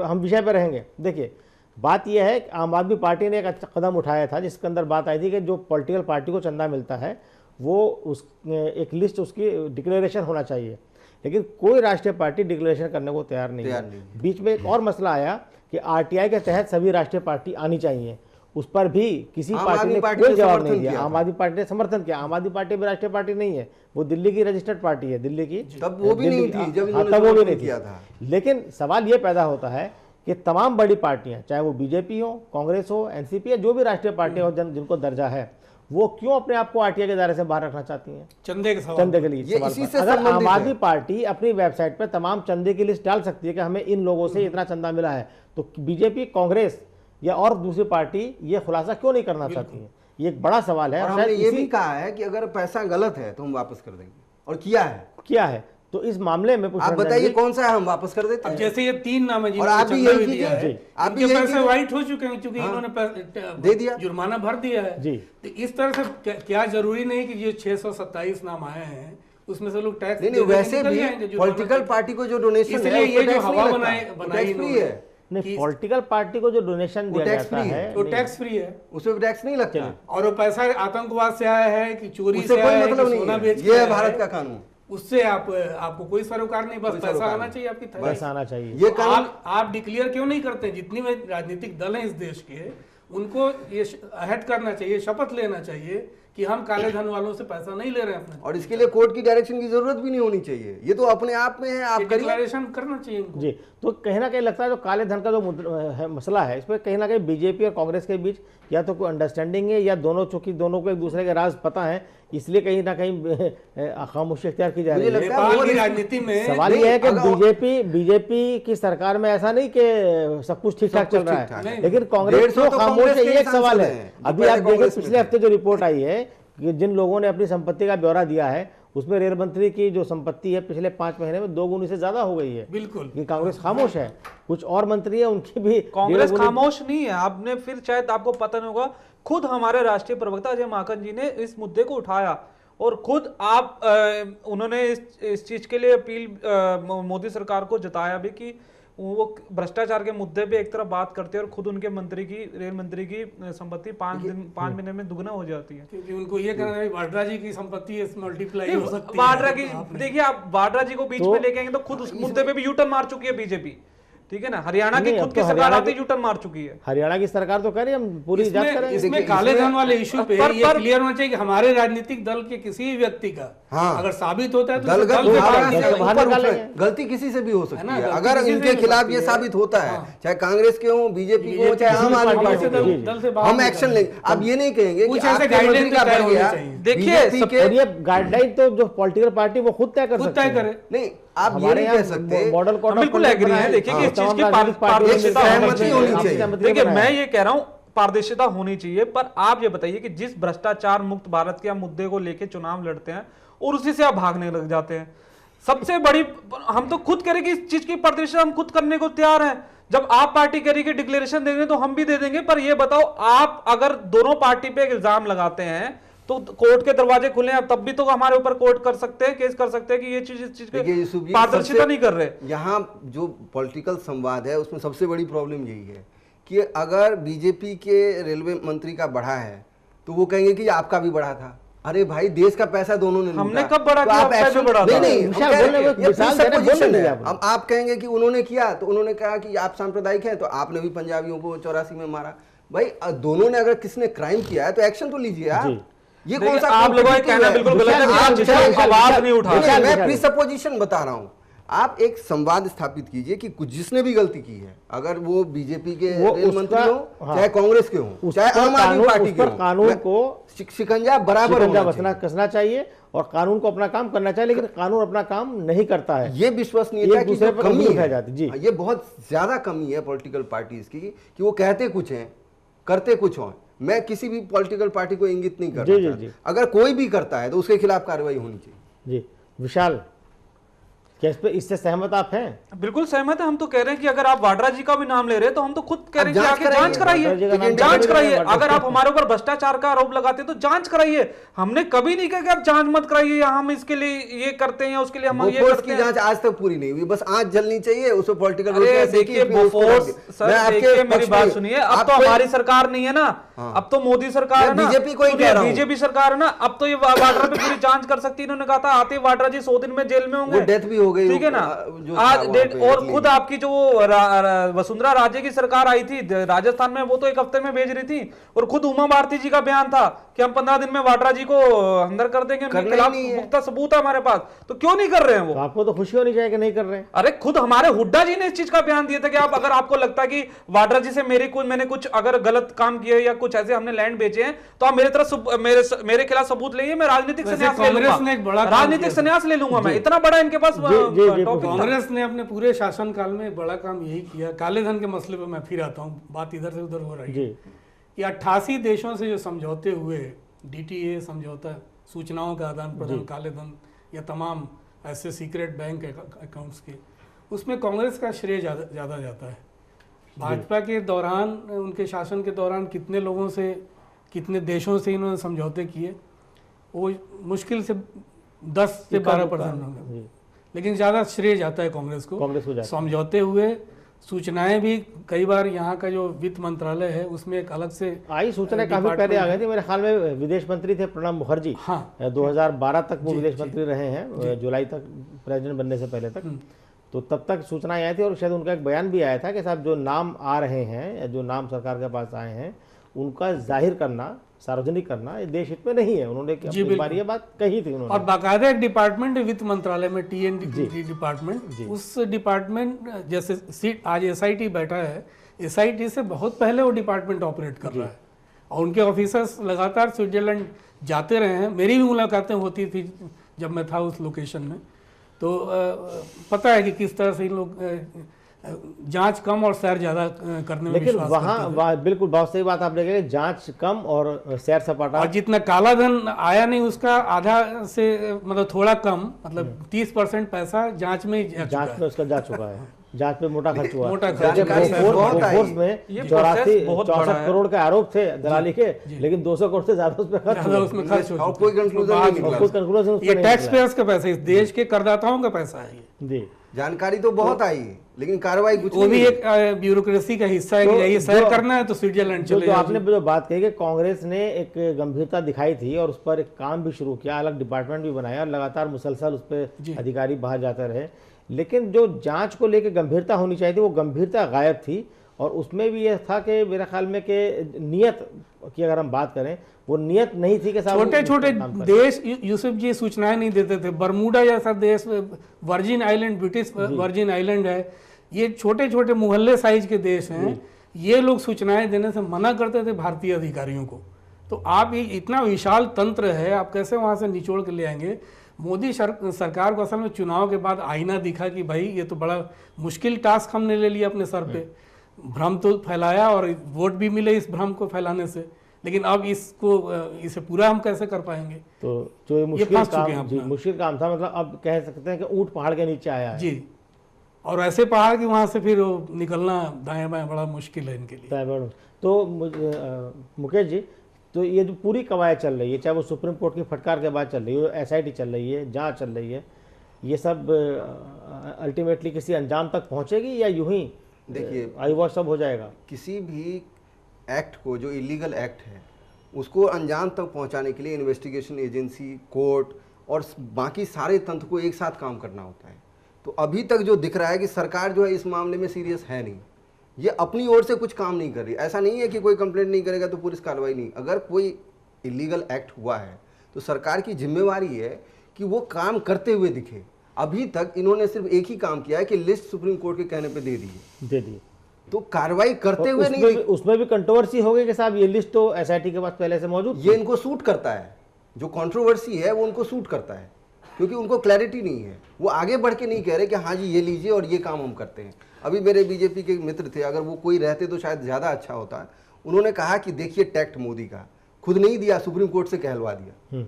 हम विषय पे रहेंगे। देखिए बात यह है कि आम आदमी पार्टी ने एक अच्छा कदम उठाया था जिसके अंदर बात आई थी कि जो पॉलिटिकल पार्टी को चंदा मिलता है वो उस एक लिस्ट उसकी डिक्लेरेशन होना चाहिए, लेकिन कोई राष्ट्रीय पार्टी डिक्लेरेशन करने को तैयार नहीं है। बीच में एक और मसला आया कि आरटीआई के तहत सभी राष्ट्रीय पार्टी आनी चाहिए, उस पर भी किसी पार्टी ने कोई जवाब नहीं दिया। आम आदमी पार्टी ने समर्थन किया। आम आदमी पार्टी भी राष्ट्रीय पार्टी नहीं है, वो दिल्ली की रजिस्टर्ड पार्टी है, दिल्ली की। तब वो भी नहीं थी, जब तब वो भी नहीं किया था। लेकिन सवाल ये पैदा होता है कि तमाम बड़ी पार्टियां, चाहे वो बीजेपी हो, कांग्रेस हो, एनसीपी, जो भी राष्ट्रीय पार्टियां हो जिनको दर्जा है, वो क्यों अपने आप को आरटीआई के दायरे से बाहर रखना चाहती हैं? चंदे के सवाल, चंदे के लिए। अगर आम आदमी पार्टी अपनी वेबसाइट पर तमाम चंदे की लिस्ट डाल सकती है कि हमें इन लोगों से इतना चंदा मिला है, तो बीजेपी, कांग्रेस या और दूसरी पार्टी ये खुलासा क्यों नहीं करना चाहती है? ये एक बड़ा सवाल है। और हमने ये भी कहा है कि अगर पैसा गलत है तो हम वापस कर देंगे, और किया है। तो इस मामले में आप बताइए कौन सा है, हम वापस कर देते हैं। जैसे ये 3 नाम है, और आप भी यही कीजिए, आप भी पैसे वाइट हो चुके हैं क्योंकि इन्होंने दे दिया, जुर्माना भर दिया है जी। तो इस तरह से क्या जरूरी नहीं कि ये 627 नाम आए हैं उसमें से लोग टैक्स नहीं, वैसे भी पॉलिटिकल पार्टी को जो डोनेशन है, इसलिए ये जो हवा बनाई है नहीं, पॉलिटिकल पार्टी को जो डोनेशन दिया जाता है वो टैक्स फ्री है, उसमें टैक्स नहीं लगता। और वो पैसा आतंकवाद से आया है कि चोरी से आया है, सोना बेच, ये है भारत का कानून। उससे आपको कोई सरोकार नहीं, बस पैसा आना चाहिए आपकी तरफ, पैसा आना चाहिए। ये आप डिक्लेयर क्यों नहीं करते? जितनी भी राजनीतिक दल हैं इस देश के, उनको ये अहद करना चाहिए, शपथ लेना चाहिए कि हम काले धन वालों से पैसा नहीं ले रहे हैं अपने, और इसके लिए कोर्ट की डायरेक्शन की जरूरत भी नहीं होनी चाहिए। ये तो अपने आप में है, आप डिक्लेरेशन करना चाहिए जी। तो कहीं ना कहीं लगता है जो काले धन का जो मसला है, इस पर कहीं ना कहीं बीजेपी और कांग्रेस के बीच या तो कोई अंडरस्टैंडिंग है या दोनों, चूंकि दोनों को एक दूसरे के राज पता है, इसलिए कहीं ना कहीं खामोशी इख्तियार की जा रही है। नेपाल की राजनीति में सवाल ये है कि बीजेपी की सरकार में ऐसा नहीं कि सब कुछ ठीक ठाक चल रहा है, लेकिन कांग्रेस को खामोश है, ये एक सवाल है। अभी आप देखें पिछले हफ्ते जो रिपोर्ट आई है कि जिन लोगों ने अपनी संपत्ति का ब्यौरा दिया है, उसमें रेल मंत्री की जो संपत्ति है पिछले 5 महीने में 2 गुनी से ज्यादा हो गई है। बिल्कुल, ये कांग्रेस खामोश है। कुछ और मंत्री है उनकी भी, कांग्रेस खामोश नहीं है। आपने फिर शायद आपको पता नहीं होगा, खुद हमारे राष्ट्रीय प्रवक्ता अजय माकन जी ने इस मुद्दे को उठाया और खुद उन्होंने इस चीज के लिए अपील मोदी सरकार को जताया भी कि वो भ्रष्टाचार के मुद्दे पे एक तरफ बात करते हैं और खुद उनके रेल मंत्री की संपत्ति 5 महीने में दुगना हो जाती है, क्योंकि उनको ये कहना है वाड्रा जी की संपत्ति मल्टीप्लाई हो सकती है। वाड्रा की देखिए, आप वाड्रा जी को बीच में लेके आएंगे तो खुद उस मुद्दे पे भी यूटर्न मार चुकी है बीजेपी, ठीक है ना। हरियाणा की खुद की सरकार आती यूटर्न मार चुकी है। हरियाणा की सरकार तो कह रही है हम पूरी जांच करेंगे। इसमें काले धन वाले इशू पे ये क्लियर होना चाहिए कि हमारे राजनीतिक दल के किसी भी व्यक्ति का अगर साबित होता है तो गलती किसी से भी हो सकती है। अगर इनके खिलाफ ये साबित होता है, चाहे कांग्रेस के हो, बीजेपी के हो, चाहे आम आदमी पार्टी के हो, हम एक्शन लेंगे। अब ये नहीं कहेंगे कि गाइडलाइन का बढ़ गया। देखिए गाइडलाइन तो जो पॉलिटिकल पार्टी वो खुद तय कर सकती है। नहीं, आप ये नहीं कह सकते। मॉडल कोड बिल्कुल एग्री है। देखिए कि इस चीज की पारदर्शिता होनी चाहिए। देखिए मैं ये कह रहा हूँ पारदर्शिता होनी चाहिए, पर आप ये बताइए कि जिस भ्रष्टाचार मुक्त भारत के मुद्दे को लेकर चुनाव लड़ते हैं और उसी से आप भागने लग जाते हैं। सबसे बड़ी, हम तो खुद कह रहे कि इस चीज की पारदर्शिता हम खुद करने को तैयार हैं। जब आप पार्टी कह रही कि डिक्लेरेशन देंगे तो हम भी दे देंगे, पर ये बताओ आप अगर दोनों पार्टी पे इल्जाम लगाते हैं तो कोर्ट के दरवाजे खुले हैं, तब भी तो हमारे ऊपर कोर्ट कर सकते हैं, केस कर सकते हैं कि ये चीज इस चीज की पारदर्शिता नहीं कर रहे। यहाँ जो पॉलिटिकल संवाद है उसमें सबसे बड़ी प्रॉब्लम यही है कि अगर बीजेपी के रेलवे मंत्री का बढ़ा है तो वो कहेंगे कि आपका भी बढ़ा था। अरे भाई, देश का पैसा दोनों ने हमने कब बढ़ा तो आप एक्शन बढ़ा? नहीं, नहीं, अब आप कहेंगे कि उन्होंने किया तो उन्होंने कहा कि आप सांप्रदायिक हैं तो आपने भी पंजाबियों को 84 में मारा। भाई दोनों ने, अगर किसने क्राइम किया है तो एक्शन तो लीजिए आप। ये कौन सा आप लोगों का कहना बिल्कुल गलत है, आप आवाज नहीं उठा रहे। मैं प्रीसपोजिशन बता रहा हूँ। आप एक संवाद स्थापित कीजिए कि कुछ जिसने भी गलती की है, अगर वो बीजेपी के रेल मंत्री हो, चाहे कांग्रेस के हो, चाहे आम आदमी पार्टी के हो, कानून को शिकंजा बराबर कसना चाहिए और कानून को अपना काम करना चाहिए, लेकिन कानून अपना काम नहीं करता है। ये विश्वसनीयता की जो कमी है जी, ये बहुत ज्यादा कमी है पॉलिटिकल पार्टीज की, कि वो कहते कुछ हैं करते कुछ हो। मैं किसी भी पॉलिटिकल पार्टी को इंगित नहीं जी, करना जी, चाहता। जी। अगर कोई भी करता है तो उसके खिलाफ कार्रवाई होनी चाहिए। जी विशाल, क्या इस पे इससे सहमत आप हैं? बिल्कुल सहमत है। हम तो कह रहे हैं कि अगर आप वाड्रा जी का भी नाम ले रहे हैं तो हम तो खुद कह रहे हैं कि जांच आगे कराइए। जांच कराइए, वाड्रा जी का नाम जांच तो कराइए। वाड्रा अगर जी। आप हमारे ऊपर भ्रष्टाचार का आरोप लगाते हैं तो जांच कराइए। हमने कभी नहीं कहा कि आप जांच मत कराइए या हम इसके लिए ये करते हैं या उसके लिए हम ये बोफोर्स करते की हैं। जांच आज तक पूरी नहीं हुई, बस आंच जलनी चाहिए, उसमें पॉलिटिकल अरे देखिए बोफोर्स, सर देखिए मेरी बात सुनिए, अब तो हमारी सरकार नहीं है ना, अब तो मोदी सरकार है ना, बीजेपी को ही कह रहा हूं। बीजेपी सरकार है ना, अब तो ये वाड्रा पे पूरी जांच कर सकती है। इन्होंने कहा था आते ही वाड्रा जी 100 दिन में जेल में होंगे, डेथ भी हो गई, ठीक है ना। जो आज था डेट, वहाँ पे और इटली खुद में। आपकी जो वसुंधरा राजे की सरकार आई थी राजस्थान में, वो तो 1 हफ्ते में भेज रही थी, और खुद उमा भारती जी का बयान था कि हम 15 दिन में वाड्रा जी को अंदर कर देंगे, उनके करना ही खिलाफ नहीं है। पुख्ता सबूत है हमारे पास, तो क्यों नहीं कर रहे हैं वो? तो आपको तो खुशी होनी चाहिए कि नहीं कर रहे हैं। अरे खुद हमारे हुड्डा जी ने इस चीज का बयान दिया था कि आप अगर आपको लगता है कि वाड्रा जी से मैंने कुछ अगर गलत काम किया या कुछ ऐसे हमने लैंड बेचे हैं तो आप मेरे तरफ मेरे खिलाफ सबूत लाइए, मैं राजनीतिक वैसे संन्यास ले कांग्रेस ने एक बड़ा लूंगा, काम राजनीतिक किया था। संन्यास ले लूंगा मैं, इतना बड़ा इनके पास जी, टॉपिक था। कांग्रेस ने अपने पूरे शासनकाल में एक बड़ा काम यही किया। काले धन के मसले पे मैं फिर आता हूँ, बात इधर से उधर हो रही है जी कि 88 देशों से जो समझौते हुए, डीटीए समझौता, सूचनाओं का आदान प्रदान, काले धन या तमाम ऐसे सीक्रेट बैंक अकाउंट्स के, उसमें कांग्रेस का श्रेय ज़्यादा जाता है। भाजपा के दौरान, उनके शासन के दौरान कितने लोगों से, कितने देशों से इन्होंने समझौते किए, वो मुश्किल से 10 से 12% होंगे, लेकिन ज़्यादा श्रेय जाता है कांग्रेस को जाता है। समझौते हुए। सूचनाएं भी कई बार, यहाँ का जो वित्त मंत्रालय है उसमें एक अलग से आई सूचना काफी पहले आ गई थी। मेरे ख्याल में विदेश मंत्री थे प्रणब मुखर्जी, हाँ 2012 तक वो विदेश मंत्री रहे हैं, जुलाई तक, प्रेसिडेंट बनने से पहले तक। तो तब तक सूचनाएं आई थी और शायद उनका एक बयान भी आया था कि साहब जो नाम आ रहे हैं या जो नाम सरकार के पास आए हैं उनका जाहिर करना, सार्वजनिक करना ये देश हित में नहीं है। उन्होंने एक बार ये बात कही थी उन्होंने। और बाकायदा एक डिपार्टमेंट है वित्त मंत्रालय में, TND डिपार्टमेंट। उस डिपार्टमेंट, जैसे आज SIT बैठा है, SIT से बहुत पहले वो डिपार्टमेंट ऑपरेट कर रहा है और उनके ऑफिसर्स लगातार स्विट्जरलैंड जाते रहे हैं। मेरी भी मुलाकातें होती थी जब मैं था उस लोकेशन में, तो पता है कि किस तरह से इन लोग जांच कम और सैर ज्यादा करने में लेकिन विश्वास करते थे। वहाँ बिल्कुल बहुत सही बात आपने कही, जांच कम और सैर सपाटा। और जितना काला धन आया नहीं उसका आधा से मतलब थोड़ा कम, मतलब 30% पैसा जांच में उसका जा चुका है। जांच पे मोटा खर्च हुआ। मोटा जैसे जानकारी बहुत आई। बोफोर्स में 64 करोड़ के आरोप थे दलाली के, लेकिन 200 करोड़ से ज्यादा उसमें खर्च हुआ। उसमें खर्च हो और कोई कंक्लूजन नहीं निकला। कुछ conclusion उसका ये नहीं टैक्स निकला। पेयर्स का पैसा, इस देश के करदाताओं का पैसा है ये। जी जानकारी तो बहुत आई है लेकिन कार्रवाई कुछ वो भी नहीं। एक ब्यूरोक्रेसी का हिस्सा है कि यही सैर करना है तो स्विट्जरलैंड चले जो जाओ। आपने जो बात कही कि कांग्रेस ने एक गंभीरता दिखाई थी और उस पर एक काम भी शुरू किया, अलग डिपार्टमेंट भी बनाया और लगातार मुसलसल उस पर अधिकारी बाहर जाते रहे, लेकिन जो जांच को लेकर गंभीरता होनी चाहिए थी वो गंभीरता गायब थी। और उसमें भी यह था कि मेरे ख्याल में कि नियत की अगर हम बात करें, वो नियत नहीं थी कि छोटे छोटे देश, यूसुफ जी, सूचनाएं नहीं देते थे। बरमूडा जैसा देश, virgin island, British virgin island है, ये छोटे छोटे मोहल्ले साइज के देश हैं, ये लोग सूचनाएं देने से मना करते थे भारतीय अधिकारियों को। तो आप ये इतना विशाल तंत्र है, आप कैसे वहां से निचोड़ के ले आएंगे? मोदी सरकार को असल में चुनाव के बाद आईना दिखा कि भाई ये तो बड़ा मुश्किल टास्क हमने ले लिया अपने सर पे, भ्रम तो फैलाया और वोट भी मिले इस भ्रम को फैलाने से, लेकिन अब इसे पूरा हम कैसे कर पाएंगे? तो जो ये मुश्किल फंस चुके हैं काम, जी अपना। मुश्किल काम था, मतलब अब कह सकते हैं कि ऊंट पहाड़ के नीचे आया है। जी, और ऐसे पहाड़ कि वहां से फिर वो निकलना दाएं बाएं बड़ा मुश्किल है इनके लिए। तो मुकेश जी, तो ये जो पूरी कवायद चल रही है, चाहे वो सुप्रीम कोर्ट की फटकार के बाद चल रही है, SIT चल रही है, जांच चल रही है, ये सब अल्टीमेटली किसी अंजाम तक पहुंचेगी या यूं ही देखिए आई वॉश सब हो जाएगा? किसी भी एक्ट को, जो इलीगल एक्ट है, उसको अंजाम तक पहुंचाने के लिए इन्वेस्टिगेशन एजेंसी, कोर्ट और बाकी सारे तंत्र को एक साथ काम करना होता है। तो अभी तक जो दिख रहा है कि सरकार जो है इस मामले में सीरियस है नहीं, ये अपनी ओर से कुछ काम नहीं कर रही। ऐसा नहीं है कि कोई कंप्लेंट नहीं करेगा तो पुलिस कार्रवाई नहीं। अगर कोई इलीगल एक्ट हुआ है तो सरकार की जिम्मेवारी है कि वो काम करते हुए दिखे। अभी तक इन्होंने सिर्फ एक ही काम किया है कि लिस्ट सुप्रीम कोर्ट के कहने पे दे दी, तो कार्रवाई करते हुए नहीं। उसमें भी कंट्रोवर्सी हो गई कि साहब ये लिस्ट तो SIT के पास पहले से मौजूद, ये इनको सूट करता है। जो कंट्रोवर्सी है वो उनको सूट करता है क्योंकि उनको क्लैरिटी नहीं है। वो आगे बढ़ के नहीं कह रहे कि हाँ जी ये लीजिए और ये काम हम करते हैं। अभी मेरे बीजेपी के मित्र थे, अगर वो कोई रहते तो शायद ज़्यादा अच्छा होता है। उन्होंने कहा कि देखिए टैक्ट मोदी का, खुद नहीं दिया, सुप्रीम कोर्ट से कहलवा दिया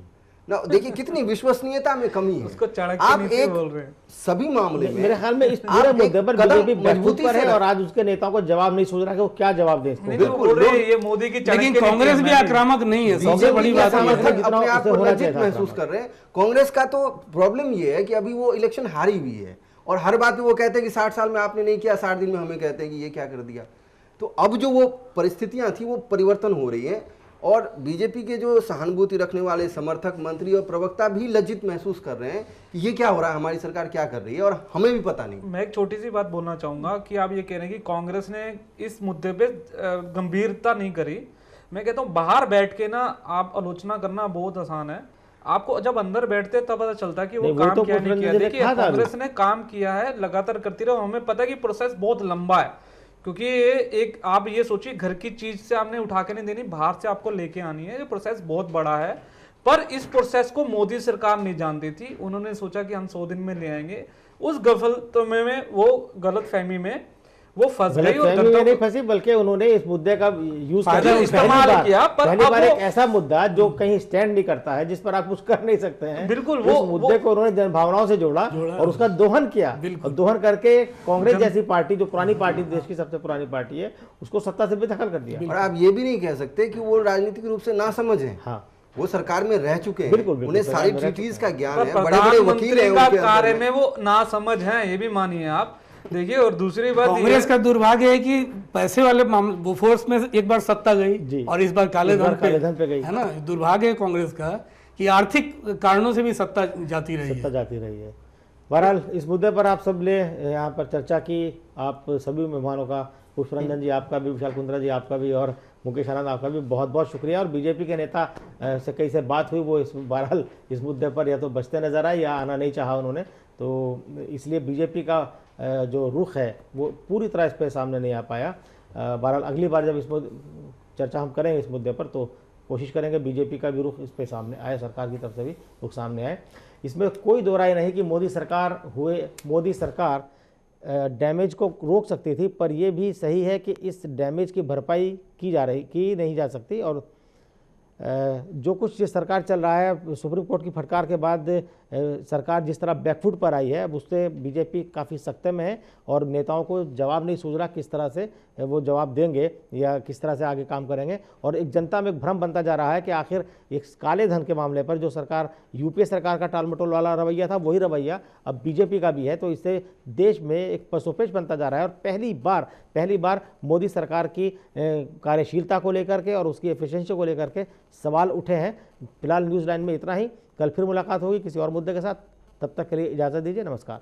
ना। देखिए कितनी विश्वसनीयता में कमी है। उसको आप एक बोल रहे हैं। सभी मामले में मेरे ख्याल में इस पूरे मुद्दे पर बीजेपी मजबूती पर है और आज उसके नेताओं को जवाब नहीं सोच रहा कि वो क्या जवाब दें इसको। बिल्कुल ये मोदी की, लेकिन कांग्रेस भी आक्रामक नहीं है, सबसे बड़ी बात है। अपने आप को लज्जित महसूस कर रहे हैं। कांग्रेस का तो प्रॉब्लम ये है कि अभी वो इलेक्शन हारी हुई है और हर बात पे वो कहते हैं कि 60 साल में आपने नहीं किया, 60 दिन में हमें कहते हैं कि ये क्या कर दिया। तो अब जो वो परिस्थितियां थी वो परिवर्तन हो रही है और बीजेपी के जो सहानुभूति रखने वाले समर्थक, मंत्री और प्रवक्ता भी लज्जित महसूस कर रहे हैं कि ये क्या हो रहा है, हमारी सरकार क्या कर रही है और हमें भी पता नहीं। मैं एक छोटी सी बात बोलना चाहूंगा कि आप ये कह रहे हैं कि कांग्रेस ने इस मुद्दे पे गंभीरता नहीं करी। मैं कहता हूँ बाहर बैठ के ना आप आलोचना करना बहुत आसान है, आपको जब अंदर बैठते तब पता चलता है कि वो काम क्या नहीं किया। देखिए कांग्रेस ने काम किया है, लगातार करती रहो। हमें पता है कि प्रोसेस बहुत लंबा है, क्योंकि एक आप ये सोचिए घर की चीज से आपने उठा के नहीं देनी, बाहर से आपको लेके आनी है। ये प्रोसेस बहुत बड़ा है, पर इस प्रोसेस को मोदी सरकार नहीं जानती थी। उन्होंने सोचा कि हम 100 दिन में ले आएंगे। उस गलतफहमी में वो फंस गई और नहीं फंसी, बल्कि उन्होंने इस मुद्दे का यूज इस्तेमाल किया। पर पहली बार एक ऐसा मुद्दा जो कहीं स्टैंड नहीं करता है, जिस पर आप कुछ कर नहीं सकते हैं, बिल्कुल वो मुद्दे को उन्होंने जनभावनाओं से जोड़ा और उसका दोहन किया। और दोहन करके कांग्रेस जैसी पार्टी, जो पुरानी पार्टी, देश की सबसे पुरानी पार्टी है, उसको सत्ता से बेदखल कर दिया। और आप ये भी नहीं कह सकते कि वो राजनीतिक रूप से ना समझ है। हाँ, वो सरकार में रह चुके हैं, बिल्कुल, उन्हें सारी ट्रीटीज का ज्ञान है, बड़े बड़े वकील हैं, उनके कार्य में वो ना समझ है, ये भी मानिए आप। देखिए और दूसरी बात, कांग्रेस का दुर्भाग्य है कि पैसे वाले मामले फोर्स में एक बार सत्ता गई और इस बार काले धन पे गई, है ना। दुर्भाग्य है कांग्रेस का कि आर्थिक कारणों से भी सत्ता जाती रही है। बहरहाल इस मुद्दे पर आप सब ने यहाँ पर चर्चा की। आप सभी मेहमानों का, पुष्परंजन जी आपका भी, विशाल कुंद्रा जी आपका भी और मुकेश आनंद आपका भी बहुत बहुत शुक्रिया। और बीजेपी के नेता से कई से बात हुई, वो बहरहाल इस मुद्दे पर या तो बचते नजर आए या आना नहीं चाहा उन्होंने, तो इसलिए बीजेपी का जो रुख है वो पूरी तरह इस पर सामने नहीं आ पाया। बहरहाल अगली बार जब इस चर्चा हम करेंगे इस मुद्दे पर, तो कोशिश करेंगे बीजेपी का भी रुख इस पे सामने आए, सरकार की तरफ से भी रुख सामने आए। इसमें कोई दो राय नहीं कि मोदी सरकार डैमेज को रोक सकती थी, पर यह भी सही है कि इस डैमेज की भरपाई की नहीं जा सकती। और जो कुछ ये सरकार चल रहा है, सुप्रीम कोर्ट की फटकार के बाद सरकार जिस तरह बैकफुट पर आई है, अब उससे बीजेपी काफ़ी सख्ते में है और नेताओं को जवाब नहीं सूझ रहा किस तरह से वो जवाब देंगे या किस तरह से आगे काम करेंगे। और एक जनता में एक भ्रम बनता जा रहा है कि आखिर एक काले धन के मामले पर जो सरकार, यूपीए सरकार का टालमटोल वाला रवैया था, वही रवैया अब बीजेपी का भी है। तो इससे देश में एक पसोपेश बनता जा रहा है और पहली बार मोदी सरकार की कार्यशीलता को लेकर के और उसकी एफिशिएंसी को लेकर के सवाल उठे हैं। फिलहाल न्यूज़ लाइन में इतना ही। कल फिर मुलाकात होगी किसी और मुद्दे के साथ, तब तक के लिए इजाज़त दीजिए। नमस्कार।